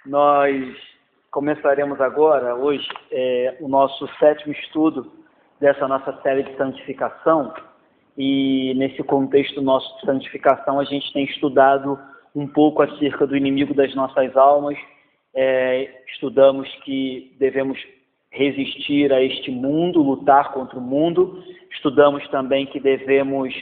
Nós começaremos agora, hoje, o nosso 7º estudo dessa nossa série de santificação. E nesse contexto nosso de santificação, a gente tem estudado um pouco acerca do inimigo das nossas almas. Estudamos que devemos resistir a este mundo, lutar contra o mundo. Estudamos também que devemos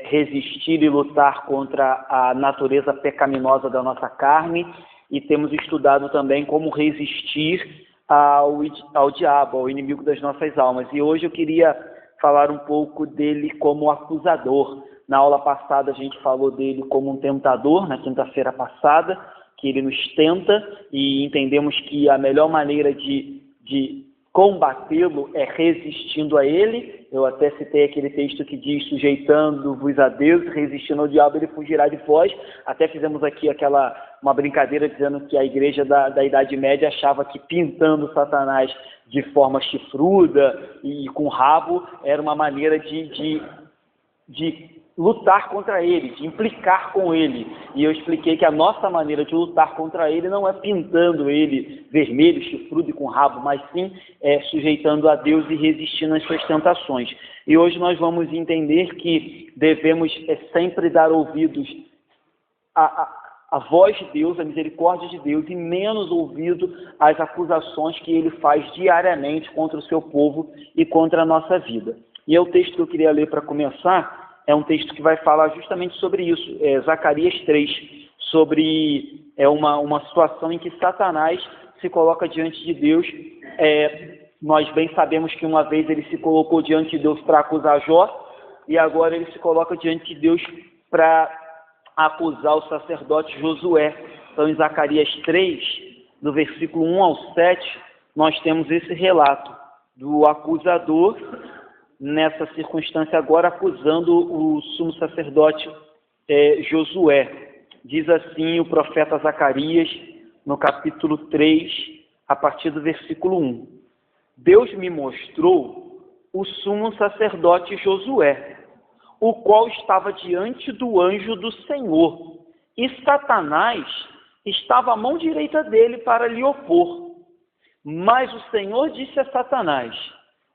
resistir e lutar contra a natureza pecaminosa da nossa carne. E temos estudado também como resistir ao diabo, ao inimigo das nossas almas. E hoje eu queria falar um pouco dele como acusador. Na aula passada a gente falou dele como um tentador, na quinta-feira passada, que ele nos tenta, e entendemos que a melhor maneira de combatê-lo é resistindo a ele. Eu até citei aquele texto que diz: sujeitando-vos a Deus, resistindo ao diabo, ele fugirá de vós. Até fizemos aqui uma brincadeira dizendo que a igreja da Idade Média achava que pintando Satanás de forma chifruda e com rabo era uma maneira de lutar contra ele, de implicar com ele. E eu expliquei que a nossa maneira de lutar contra ele não é pintando ele vermelho, chifrudo e com rabo, mas sim sujeitando a Deus e resistindo às suas tentações. E hoje nós vamos entender que devemos sempre dar ouvidos à voz de Deus, à misericórdia de Deus, e menos ouvido às acusações que ele faz diariamente contra o seu povo e contra a nossa vida. E o texto que eu queria ler para começar é um texto que vai falar justamente sobre isso, Zacarias 3, sobre uma situação em que Satanás se coloca diante de Deus. Nós bem sabemos que uma vez ele se colocou diante de Deus para acusar Jó, e agora ele se coloca diante de Deus para acusar o sacerdote Josué. Então, em Zacarias 3, do versículo 1 ao 7, nós temos esse relato do acusador, nessa circunstância agora acusando o sumo sacerdote Josué. Diz assim o profeta Zacarias, no capítulo 3, a partir do versículo 1. Deus me mostrou o sumo sacerdote Josué, o qual estava diante do anjo do Senhor, e Satanás estava à mão direita dele para lhe opor. Mas o Senhor disse a Satanás: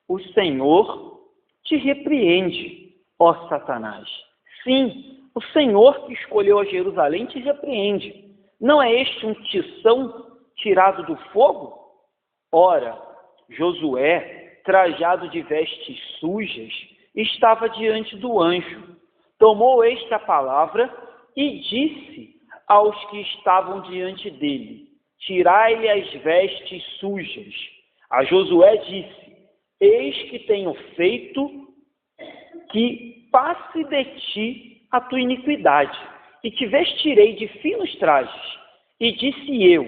o Senhor te repreende, ó Satanás. Sim, o Senhor que escolheu a Jerusalém te repreende. Não é este um tição tirado do fogo? Ora, Josué, trajado de vestes sujas, estava diante do anjo. Tomou este a palavra e disse aos que estavam diante dele: tirai-lhe as vestes sujas. A Josué disse: eis que tenho feito que passe de ti a tua iniquidade, e te vestirei de finos trajes. E disse eu: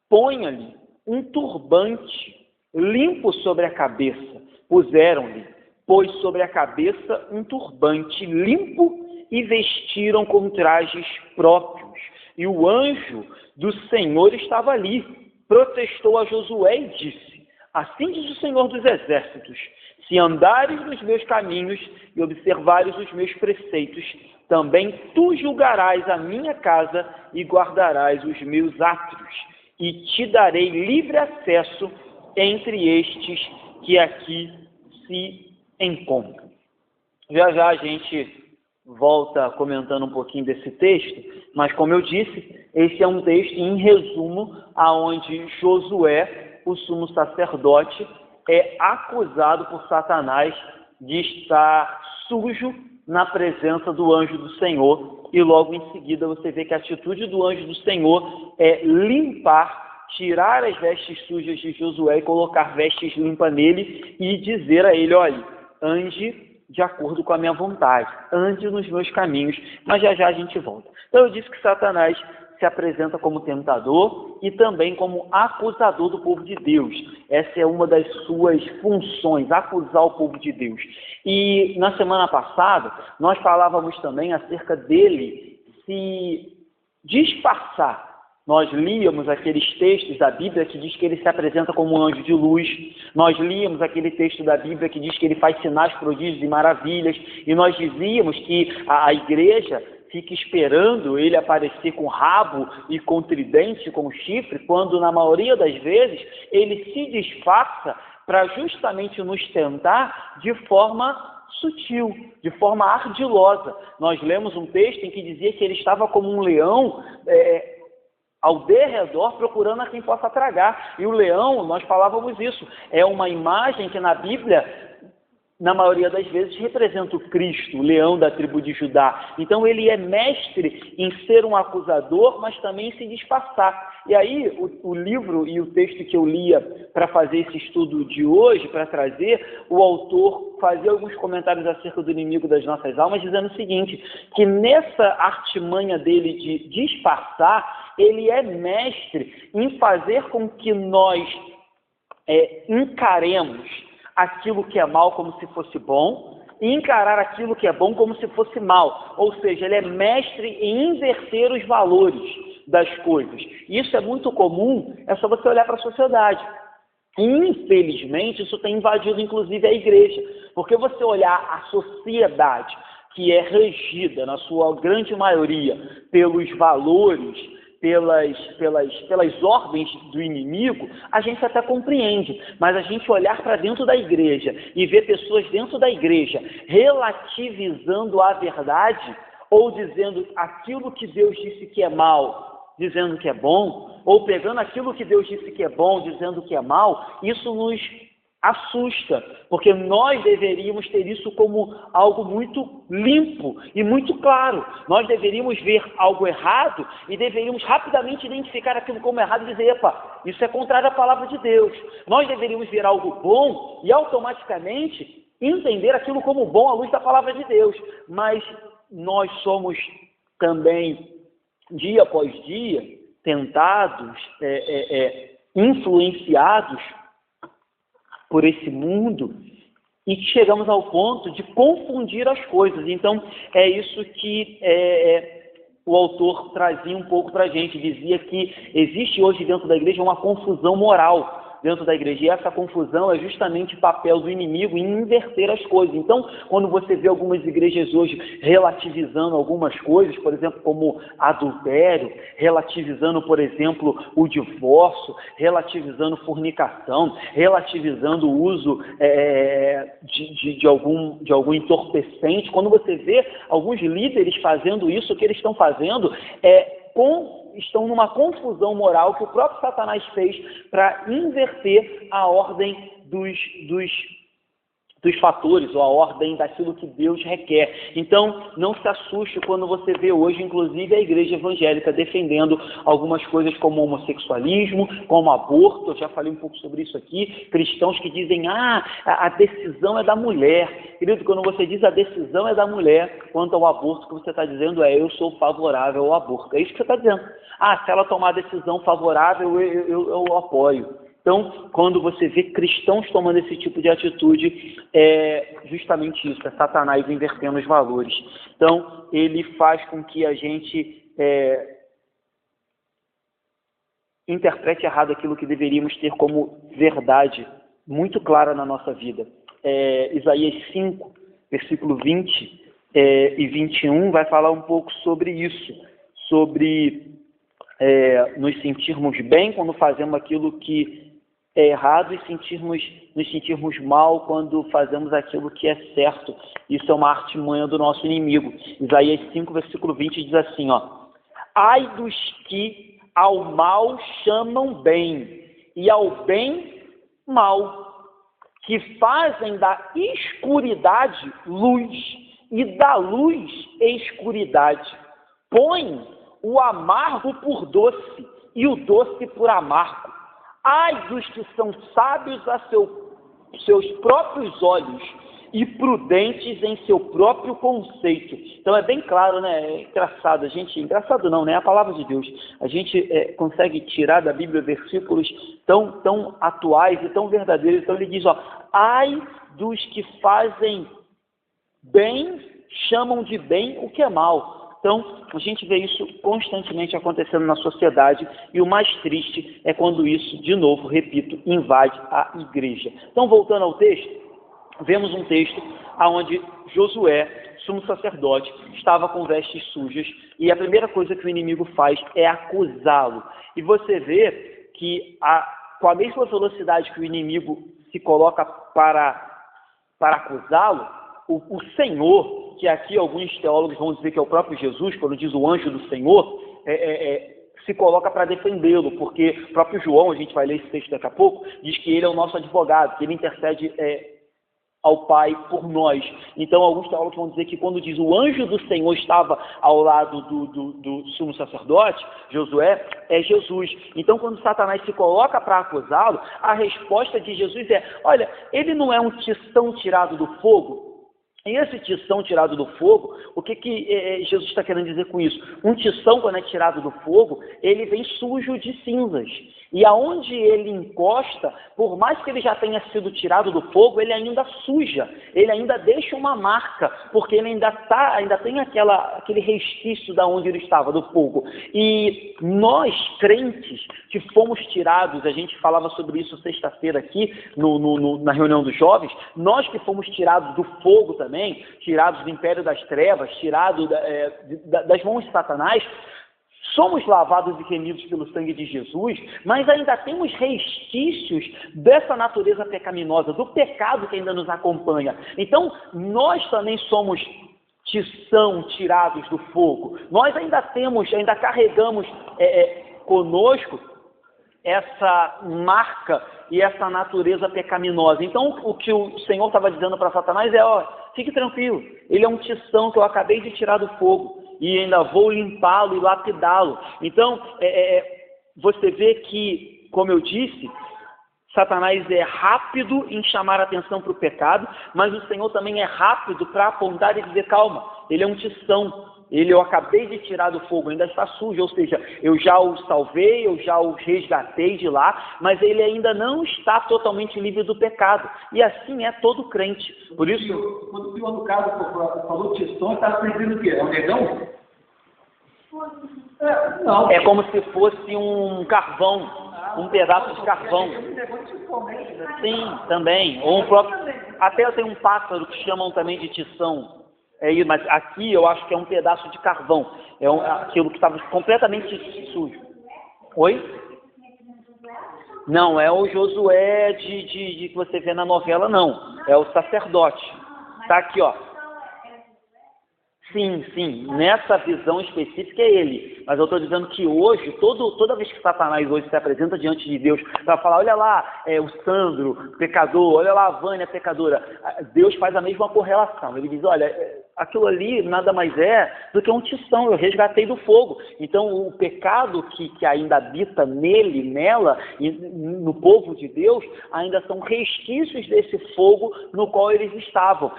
ponha-lhe um turbante limpo sobre a cabeça. Puseram-lhe, pois, sobre a cabeça um turbante limpo e vestiram com trajes próprios. E o anjo do Senhor estava ali, protestou a Josué e disse: assim diz o Senhor dos Exércitos: se andares nos meus caminhos e observares os meus preceitos, também tu julgarás a minha casa e guardarás os meus átrios, e te darei livre acesso entre estes que aqui se encontram. Já já a gente volta comentando um pouquinho desse texto, mas como eu disse, esse é um texto em resumo, aonde Josué, o sumo sacerdote, é acusado por Satanás de estar sujo na presença do anjo do Senhor. E logo em seguida você vê que a atitude do anjo do Senhor é limpar, tirar as vestes sujas de Josué e colocar vestes limpas nele e dizer a ele: olha, ande de acordo com a minha vontade, ande nos meus caminhos. Mas já já a gente volta. Então eu disse que Satanás se apresenta como tentador e também como acusador do povo de Deus. Essa é uma das suas funções, acusar o povo de Deus. E na semana passada, nós falávamos também acerca dele se disfarçar. Nós líamos aqueles textos da Bíblia que diz que ele se apresenta como um anjo de luz. Nós líamos aquele texto da Bíblia que diz que ele faz sinais, prodígios e maravilhas. E nós dizíamos que a igreja fica esperando ele aparecer com rabo e com tridente, com chifre, quando na maioria das vezes ele se disfarça para justamente nos tentar de forma sutil, de forma ardilosa. Nós lemos um texto em que dizia que ele estava como um leão ao derredor procurando a quem possa tragar. E o leão, nós falávamos isso, é uma imagem que na Bíblia, na maioria das vezes, representa o Cristo, o leão da tribo de Judá. Então ele é mestre em ser um acusador, mas também em se disfarçar. E aí o livro e o texto que eu lia para fazer esse estudo de hoje, para trazer, o autor fazia alguns comentários acerca do inimigo das nossas almas, dizendo o seguinte, que nessa artimanha dele de disfarçar, ele é mestre em fazer com que nós encaremos aquilo que é mal como se fosse bom e encarar aquilo que é bom como se fosse mal. Ou seja, ele é mestre em inverter os valores das coisas. E isso é muito comum, é só você olhar para a sociedade. Infelizmente, isso tem invadido inclusive a igreja. Porque você olhar a sociedade, que é regida, na sua grande maioria, pelos valores, pelas ordens do inimigo, a gente até compreende, mas a gente olhar para dentro da igreja e ver pessoas dentro da igreja relativizando a verdade, ou dizendo aquilo que Deus disse que é mal, dizendo que é bom, ou pegando aquilo que Deus disse que é bom, dizendo que é mal, isso nos assusta, porque nós deveríamos ter isso como algo muito limpo e muito claro. Nós deveríamos ver algo errado e deveríamos rapidamente identificar aquilo como errado e dizer, epa, isso é contrário à palavra de Deus. Nós deveríamos ver algo bom e automaticamente entender aquilo como bom à luz da palavra de Deus. Mas nós somos também, dia após dia, tentados, influenciados por esse mundo e chegamos ao ponto de confundir as coisas. Então, é isso que o autor trazia um pouco para a gente. Dizia que existe hoje dentro da igreja uma confusão moral dentro da igreja. E essa confusão é justamente o papel do inimigo em inverter as coisas. Então, quando você vê algumas igrejas hoje relativizando algumas coisas, por exemplo, como adultério, relativizando, por exemplo, o divórcio, relativizando fornicação, relativizando o uso de algum entorpecente, quando você vê alguns líderes fazendo isso, o que eles estão fazendo estão numa confusão moral que o próprio Satanás fez para inverter a ordem dos fatores, ou a ordem daquilo que Deus requer. Então, não se assuste quando você vê hoje, inclusive, a igreja evangélica defendendo algumas coisas como homossexualismo, como aborto. Eu já falei um pouco sobre isso aqui. Cristãos que dizem, a decisão é da mulher. Querido, quando você diz a decisão é da mulher, quanto ao aborto, o que você está dizendo eu sou favorável ao aborto. É isso que você está dizendo. Se ela tomar a decisão favorável, eu apoio. Então, quando você vê cristãos tomando esse tipo de atitude, é justamente isso, é Satanás invertendo os valores. Então, ele faz com que a gente interprete errado aquilo que deveríamos ter como verdade muito clara na nossa vida. Isaías 5, versículo 20 e 21, vai falar um pouco sobre isso, sobre nos sentirmos bem quando fazemos aquilo que é errado e nos sentirmos mal quando fazemos aquilo que é certo. Isso é uma artimanha do nosso inimigo. Isaías 5, versículo 20 diz assim, ai dos que ao mal chamam bem, e ao bem mal, que fazem da escuridade luz, e da luz escuridade. Põem o amargo por doce, e o doce por amargo. Ai dos que são sábios a seus próprios olhos e prudentes em seu próprio conceito. Então é bem claro, né? É engraçado. Engraçado não, né? É a palavra de Deus. A gente consegue tirar da Bíblia versículos tão atuais e tão verdadeiros. Então ele diz, ai dos que fazem bem, chamam de bem o que é mal. Então, a gente vê isso constantemente acontecendo na sociedade e o mais triste é quando isso, de novo, repito, invade a igreja. Então, voltando ao texto, vemos um texto onde Josué, sumo sacerdote, estava com vestes sujas, e a primeira coisa que o inimigo faz é acusá-lo. E você vê que com a mesma velocidade que o inimigo se coloca para acusá-lo, o Senhor, que aqui alguns teólogos vão dizer que é o próprio Jesus, quando diz o anjo do Senhor, se coloca para defendê-lo, porque o próprio João, a gente vai ler esse texto daqui a pouco, diz que ele é o nosso advogado, que ele intercede ao Pai por nós. Então, alguns teólogos vão dizer que quando diz o anjo do Senhor estava ao lado do sumo sacerdote, Josué, é Jesus. Então, quando Satanás se coloca para acusá-lo, a resposta de Jesus é: olha, ele não é um tição tirado do fogo? E esse tição tirado do fogo, o que Jesus está querendo dizer com isso? Um tição, quando é tirado do fogo, ele vem sujo de cinzas. E aonde ele encosta, por mais que ele já tenha sido tirado do fogo, ele ainda suja, ele ainda deixa uma marca, porque ele ainda tem aquele resquício da onde ele estava, do fogo. E nós, crentes, que fomos tirados, a gente falava sobre isso sexta-feira aqui, na reunião dos jovens, nós que fomos tirados do fogo também, tirados do império das trevas, tirados das mãos de Satanás, somos lavados e remidos pelo sangue de Jesus, mas ainda temos resquícios dessa natureza pecaminosa, do pecado que ainda nos acompanha. Então, nós também somos tição tirados do fogo. Nós ainda carregamos conosco essa marca e essa natureza pecaminosa. Então, o que o Senhor estava dizendo para Satanás é: fique tranquilo, ele é um tição que eu acabei de tirar do fogo, e ainda vou limpá-lo e lapidá-lo. Então, você vê que, como eu disse, Satanás é rápido em chamar a atenção para o pecado, mas o Senhor também é rápido para apontar e dizer: calma, ele é um tição, eu acabei de tirar do fogo, ainda está sujo, ou seja, eu já o salvei, eu já o resgatei de lá, mas ele ainda não está totalmente livre do pecado. E assim é todo crente. Por isso, quando o senhor, no caso, falou tição, está se referindo o quê? É um negão? Não. É como se fosse um carvão, um pedaço de carvão. Sim, também. Ou até tem um pássaro que chamam também de tição. Mas aqui eu acho que é um pedaço de carvão. Aquilo que estava completamente sujo. Oi? Não, é o Josué que você vê na novela, não. É o sacerdote. Está aqui, ó. Sim, nessa visão específica é ele. Mas eu estou dizendo que hoje, toda vez que Satanás hoje se apresenta diante de Deus para falar: olha lá, o Sandro, pecador, olha lá a Vânia, pecadora, Deus faz a mesma correlação. Ele diz: olha, aquilo ali nada mais é do que um tição, eu resgatei do fogo. Então, o pecado que ainda habita nela, e no povo de Deus, ainda são resquícios desse fogo no qual eles estavam,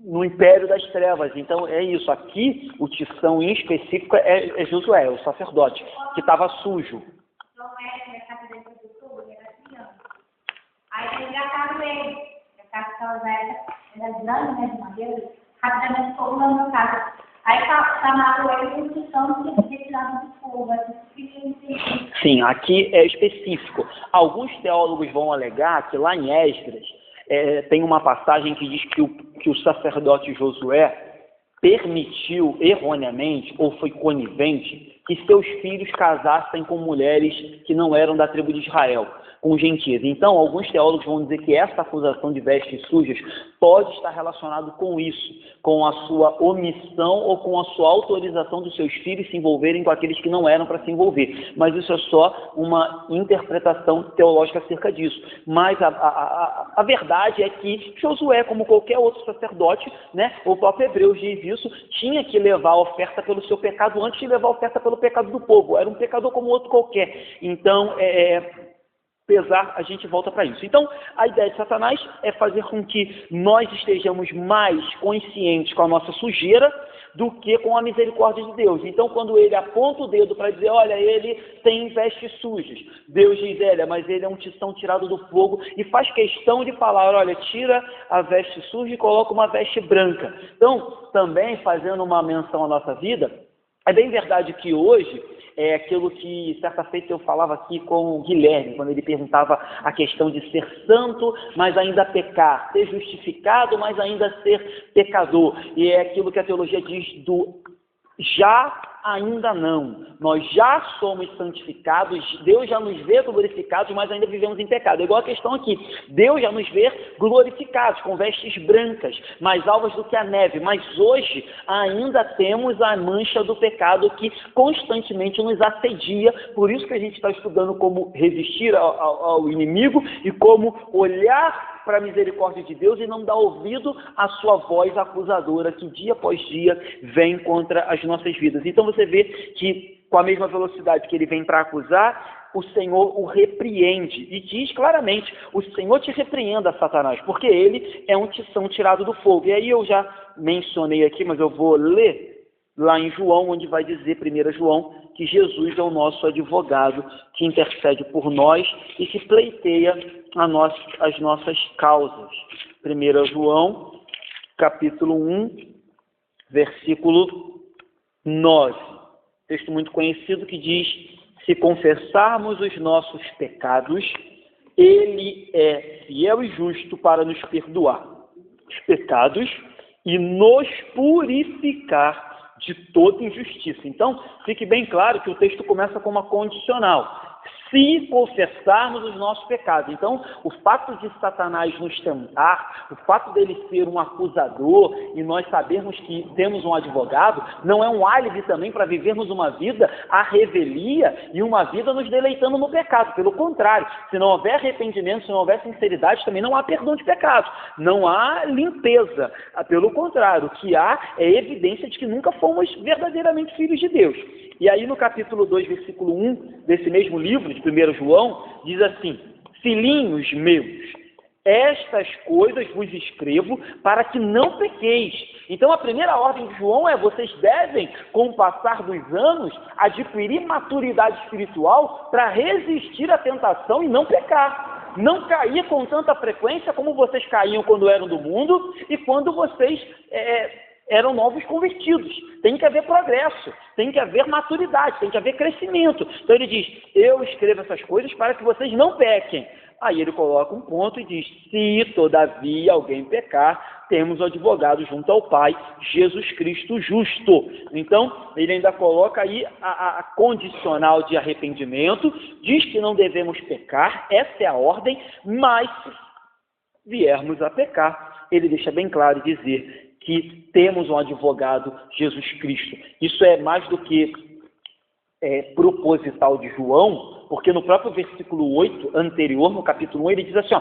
no império das trevas. Então é isso, aqui o tição em específico é Josué, o sacerdote, que estava sujo. Não é a casa dentro do fogo, ele era criança. Aí eles resgataram ele, a casa era grande, né, de madeira, rapidamente fogo na casa. Aí chamaram ele de tição que tinha tirado do fogo. Sim, aqui é específico. Alguns teólogos vão alegar que lá em Esdras tem uma passagem que diz que o sacerdote Josué permitiu erroneamente, ou foi conivente, que seus filhos casassem com mulheres que não eram da tribo de Israel, com gentis. Então, alguns teólogos vão dizer que essa acusação de vestes sujas pode estar relacionado com isso, com a sua omissão ou com a sua autorização dos seus filhos se envolverem com aqueles que não eram para se envolver. Mas isso é só uma interpretação teológica acerca disso. Mas a verdade é que Josué, como qualquer outro sacerdote, né, o próprio Hebreus diz isso, tinha que levar a oferta pelo seu pecado antes de levar a oferta pelo pecado do povo. Era um pecador como outro qualquer. Então, pesar, a gente volta para isso. Então, a ideia de Satanás é fazer com que nós estejamos mais conscientes com a nossa sujeira do que com a misericórdia de Deus. Então, quando ele aponta o dedo para dizer: olha, ele tem vestes sujas, Deus diz: mas ele é um tição tirado do fogo, e faz questão de falar: olha, tira a veste suja e coloca uma veste branca. Então, também fazendo uma menção à nossa vida, é bem verdade que hoje é aquilo que certa feita eu falava aqui com o Guilherme, quando ele perguntava a questão de ser santo, mas ainda pecar, ser justificado, mas ainda ser pecador. E é aquilo que a teologia diz do já, ainda não. Nós já somos santificados, Deus já nos vê glorificados, mas ainda vivemos em pecado. É igual a questão aqui. Deus já nos vê glorificados, com vestes brancas, mais alvas do que a neve. Mas hoje ainda temos a mancha do pecado que constantemente nos assedia. Por isso que a gente está estudando como resistir ao inimigo e como olhar para a misericórdia de Deus e não dar ouvido à sua voz acusadora que dia após dia vem contra as nossas vidas. Então você vê que com a mesma velocidade que ele vem para acusar, o Senhor o repreende e diz claramente: o Senhor te repreenda, Satanás, porque ele é um tição tirado do fogo. E aí eu já mencionei aqui, mas eu vou ler lá em João, onde vai dizer, 1 João, que Jesus é o nosso advogado que intercede por nós e que pleiteia as nossas causas. 1 João, capítulo 1, versículo 9. Texto muito conhecido que diz: se confessarmos os nossos pecados, Ele é fiel e justo para nos perdoar os pecados e nos purificar de toda injustiça. Então, fique bem claro que o texto começa com uma condicional. Se confessarmos os nossos pecados. Então, o fato de Satanás nos tentar, o fato dele ser um acusador e nós sabermos que temos um advogado, não é um álibi também para vivermos uma vida à revelia e uma vida nos deleitando no pecado. Pelo contrário, se não houver arrependimento, se não houver sinceridade, também não há perdão de pecados, não há limpeza. Pelo contrário, o que há é evidência de que nunca fomos verdadeiramente filhos de Deus. E aí no capítulo 2, versículo 1 desse mesmo livro, de 1 João, diz assim: filhinhos meus, estas coisas vos escrevo para que não pequeis. Então a primeira ordem de João é: vocês devem, com o passar dos anos, adquirir maturidade espiritual para resistir à tentação e não pecar. Não cair com tanta frequência como vocês caíam quando eram do mundo e quando vocês eram novos convertidos. Tem que haver progresso, tem que haver maturidade, tem que haver crescimento. Então ele diz: eu escrevo essas coisas para que vocês não pequem. Aí ele coloca um ponto e diz: se todavia alguém pecar, temos o advogado junto ao Pai, Jesus Cristo justo. Então ele ainda coloca aí a condicional de arrependimento, diz que não devemos pecar, essa é a ordem, mas se viermos a pecar, ele deixa bem claro dizer que temos um advogado, Jesus Cristo. Isso é mais do que proposital de João, porque no próprio versículo 8 anterior, no capítulo 1, ele diz assim: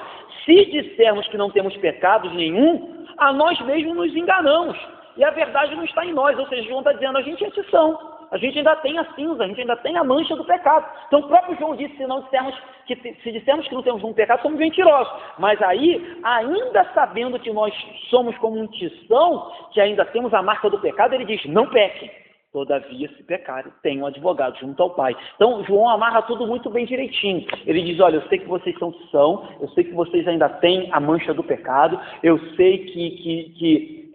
se dissermos que não temos pecados nenhum, a nós mesmos nos enganamos, e a verdade não está em nós. Ou seja, João está dizendo: a gente é tição, a gente ainda tem a cinza, a gente ainda tem a mancha do pecado. Então o próprio João disse: se dissermos que não temos um pecado, somos mentirosos. Mas aí, ainda sabendo que nós somos como um tição, que ainda temos a marca do pecado, ele diz: não pequem. Todavia, se pecarem, tem um advogado junto ao Pai. Então, João amarra tudo muito bem direitinho. Ele diz: olha, eu sei que vocês são, eu sei que vocês ainda têm a mancha do pecado, eu sei que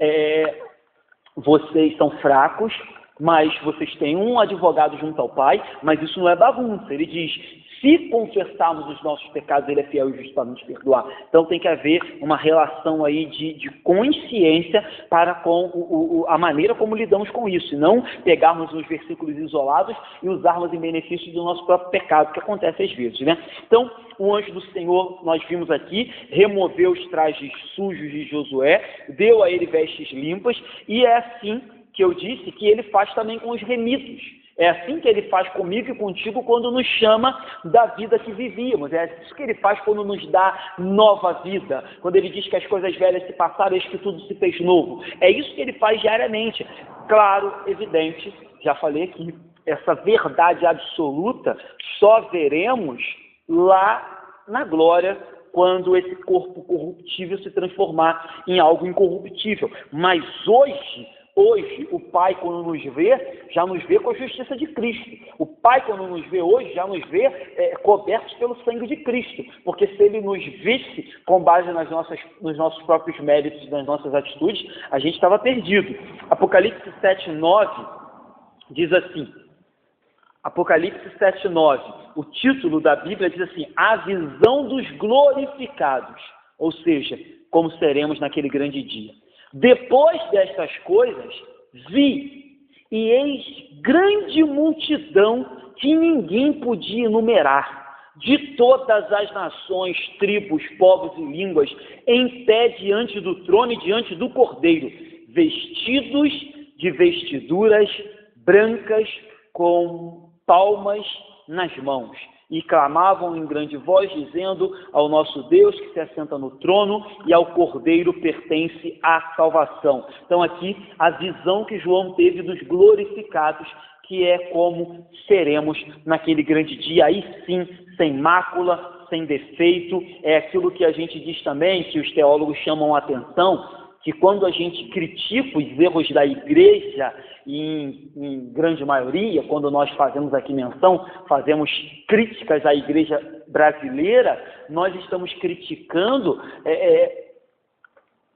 vocês são fracos, mas vocês têm um advogado junto ao Pai, mas isso não é bagunça. Ele diz: se confessarmos os nossos pecados, Ele é fiel e justo para nos perdoar. Então tem que haver uma relação aí de consciência para com a maneira como lidamos com isso, e não pegarmos os versículos isolados e usarmos em benefício do nosso próprio pecado, que acontece às vezes, né? Então, o anjo do Senhor, nós vimos aqui, removeu os trajes sujos de Josué, deu a ele vestes limpas, e é assim que eu disse que ele faz também com os remidos. É assim que ele faz comigo e contigo quando nos chama da vida que vivíamos. É isso que ele faz quando nos dá nova vida. Quando ele diz que as coisas velhas se passaram, eis que tudo se fez novo. É isso que ele faz diariamente. Claro, evidente, já falei aqui, essa verdade absoluta só veremos lá na glória, quando esse corpo corruptível se transformar em algo incorruptível. Mas hoje, o Pai, quando nos vê, já nos vê com a justiça de Cristo. O Pai, quando nos vê hoje, já nos vê cobertos pelo sangue de Cristo. Porque se Ele nos visse com base nos nossos próprios méritos, nas nossas atitudes, a gente estava perdido. Apocalipse 7:9 diz assim: Apocalipse 7:9, o título da Bíblia diz assim: a visão dos glorificados, ou seja, como seremos naquele grande dia. Depois destas coisas, vi, e eis grande multidão que ninguém podia enumerar, de todas as nações, tribos, povos e línguas, em pé diante do trono e diante do Cordeiro, vestidos de vestiduras brancas, com palmas nas mãos, e clamavam em grande voz, dizendo: ao nosso Deus que se assenta no trono e ao Cordeiro pertence a salvação. Então aqui a visão que João teve dos glorificados, que é como seremos naquele grande dia, aí sim, sem mácula, sem defeito. É aquilo que a gente diz também, que os teólogos chamam a atenção, que quando a gente critica os erros da igreja, em grande maioria, quando nós fazemos aqui menção, fazemos críticas à igreja brasileira, nós estamos criticando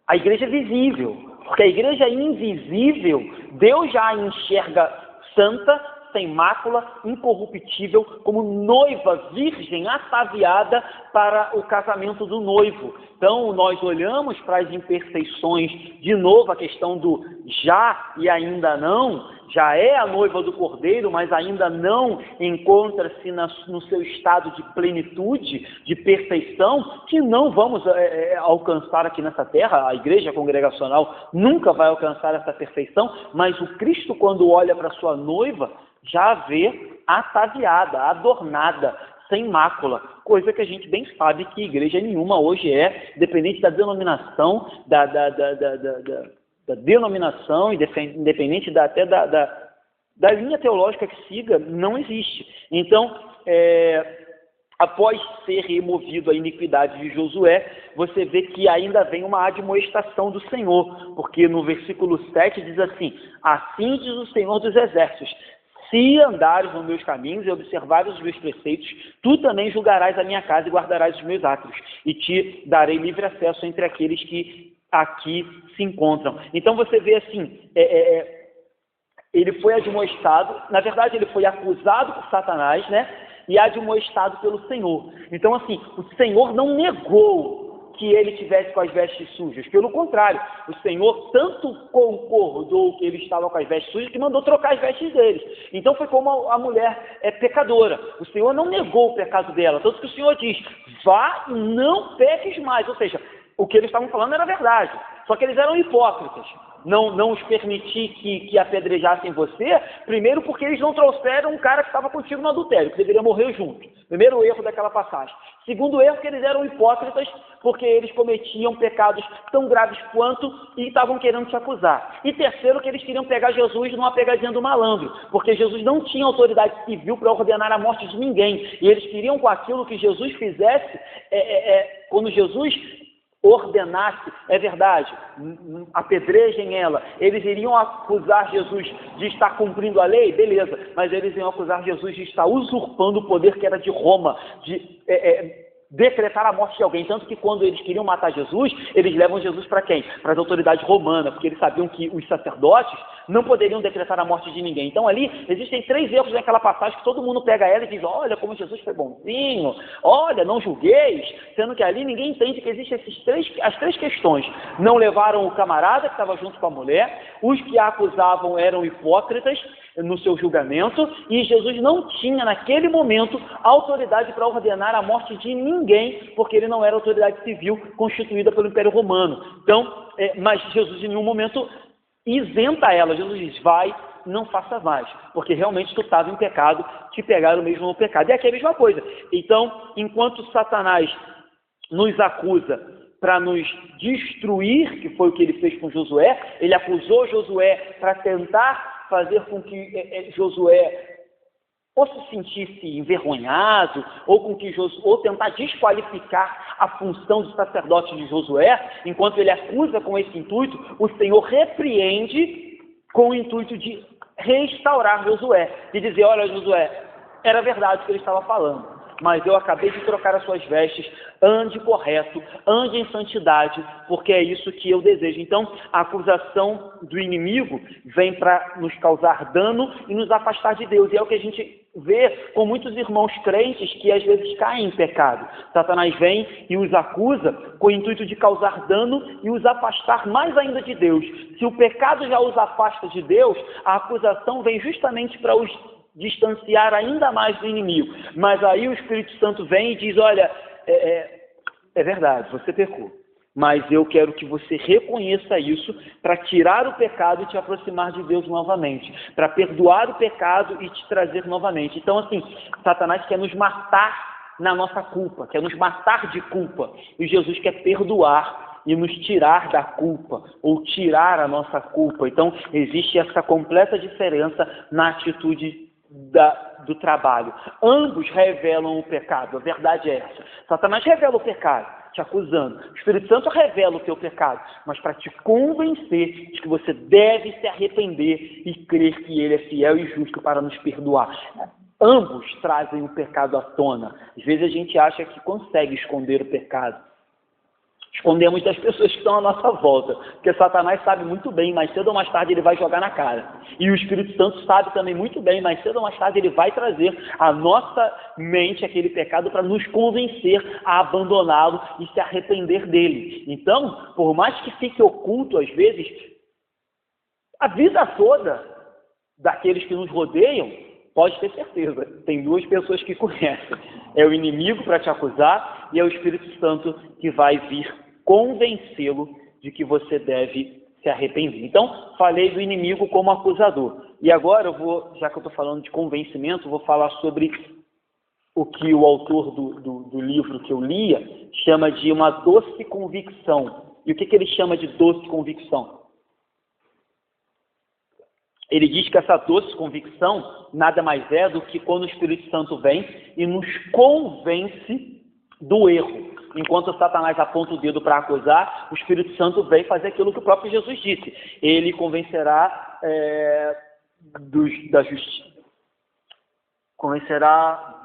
a igreja visível, porque a igreja invisível, Deus já a enxerga santa, sem mácula, incorruptível, como noiva virgem ataviada para o casamento do noivo. Então, nós olhamos para as imperfeições, de novo, a questão do já e ainda não, já é a noiva do Cordeiro, mas ainda não encontra-se no seu estado de plenitude, de perfeição, que não vamos alcançar aqui nessa terra. A igreja congregacional nunca vai alcançar essa perfeição, mas o Cristo, quando olha para sua noiva, já a vê ataviada, adornada, sem mácula, coisa que a gente bem sabe que igreja nenhuma hoje é, dependente da denominação, da denominação, independente até da linha teológica que siga, não existe. Então, após ser removido a iniquidade de Josué, você vê que ainda vem uma admoestação do Senhor, porque no versículo 7 diz assim: assim diz o Senhor dos Exércitos, se andares nos meus caminhos e observares os meus preceitos, tu também julgarás a minha casa e guardarás os meus atos, e te darei livre acesso entre aqueles que aqui se encontram. Então você vê assim, ele foi admoestado, na verdade ele foi acusado por Satanás, né? E admoestado pelo Senhor. Então assim, o Senhor não negou que ele tivesse com as vestes sujas. Pelo contrário, o Senhor tanto concordou que ele estava com as vestes sujas, que mandou trocar as vestes deles. Então foi como a mulher pecadora. O Senhor não negou o pecado dela, tanto que o Senhor diz: vá e não peques mais. Ou seja, o que eles estavam falando era verdade, só que eles eram hipócritas. Não os permitir que apedrejassem você, primeiro porque eles não trouxeram um cara que estava contigo no adultério, que deveria morrer junto. Primeiro erro daquela passagem. Segundo erro, que eles eram hipócritas, porque eles cometiam pecados tão graves quanto e estavam querendo te acusar. E terceiro, que eles queriam pegar Jesus numa pegadinha do malandro, porque Jesus não tinha autoridade civil para ordenar a morte de ninguém. E eles queriam, com aquilo que Jesus fizesse, quando Jesus ordenasse, é verdade, apedrejem ela, eles iriam acusar Jesus de estar cumprindo a lei, beleza, mas eles iam acusar Jesus de estar usurpando o poder que era de Roma, de decretar a morte de alguém, tanto que quando eles queriam matar Jesus, eles levam Jesus para quem? Para as autoridades romanas, porque eles sabiam que os sacerdotes não poderiam decretar a morte de ninguém. Então ali existem 3 erros naquela passagem que todo mundo pega ela e diz: olha como Jesus foi bonzinho, olha, não julgueis, sendo que ali ninguém entende que existem as 3 questões. Não levaram o camarada que estava junto com a mulher, os que a acusavam eram hipócritas no seu julgamento, e Jesus não tinha naquele momento autoridade para ordenar a morte de ninguém, porque ele não era autoridade civil constituída pelo Império Romano. Então, mas Jesus em nenhum momento isenta ela. Jesus diz: vai, não faça mais, porque realmente tu estava em pecado, te pegaram mesmo no pecado. E aqui é a mesma coisa. Então, enquanto Satanás nos acusa para nos destruir, que foi o que ele fez com Josué, ele acusou Josué para tentar fazer com que Josué ou se sentisse envergonhado, ou tentar desqualificar a função de sacerdote de Josué. Enquanto ele acusa com esse intuito, o Senhor repreende com o intuito de restaurar Josué, de dizer: olha, Josué, era verdade o que ele estava falando. mas eu acabei de trocar as suas vestes, ande correto, ande em santidade, porque é isso que eu desejo. Então, a acusação do inimigo vem para nos causar dano e nos afastar de Deus, e é o que a gente vê com muitos irmãos crentes que às vezes caem em pecado. Satanás vem e os acusa com o intuito de causar dano e os afastar mais ainda de Deus. Se o pecado já os afasta de Deus, a acusação vem justamente para os distanciar ainda mais do inimigo. Mas aí o Espírito Santo vem e diz, olha, é verdade, você pecou, mas eu quero que você reconheça isso para tirar o pecado e te aproximar de Deus novamente, para perdoar o pecado e te trazer novamente. Então, assim, Satanás quer nos matar na nossa culpa, quer nos matar de culpa, e Jesus quer perdoar e nos tirar da culpa, ou tirar a nossa culpa. Então, existe essa completa diferença na atitude do trabalho. Ambos revelam o pecado, a verdade é essa. Satanás revela o pecado, te acusando. O Espírito Santo revela o teu pecado, mas para te convencer de que você deve se arrepender e crer que Ele é fiel e justo para nos perdoar. Ambos trazem o pecado à tona. Às vezes a gente acha que consegue esconder o pecado. Escondemos das pessoas que estão à nossa volta, porque Satanás sabe muito bem, mais cedo ou mais tarde ele vai jogar na cara. E o Espírito Santo sabe também muito bem, mais cedo ou mais tarde ele vai trazer à nossa mente aquele pecado para nos convencer a abandoná-lo e se arrepender dele. Então, por mais que fique oculto às vezes, a vida toda daqueles que nos rodeiam, pode ter certeza, tem duas pessoas que conhecem. É o inimigo para te acusar e é o Espírito Santo que vai vir convencê-lo de que você deve se arrepender. Então, falei do inimigo como acusador. E agora eu vou, já que eu estou falando de convencimento, vou falar sobre o que o autor do livro que eu lia chama de uma doce convicção. E o que ele chama de doce convicção? Ele diz que essa doce convicção nada mais é do que quando o Espírito Santo vem e nos convence do erro. Enquanto Satanás aponta o dedo para acusar, o Espírito Santo vem fazer aquilo que o próprio Jesus disse. Ele convencerá da justiça, convencerá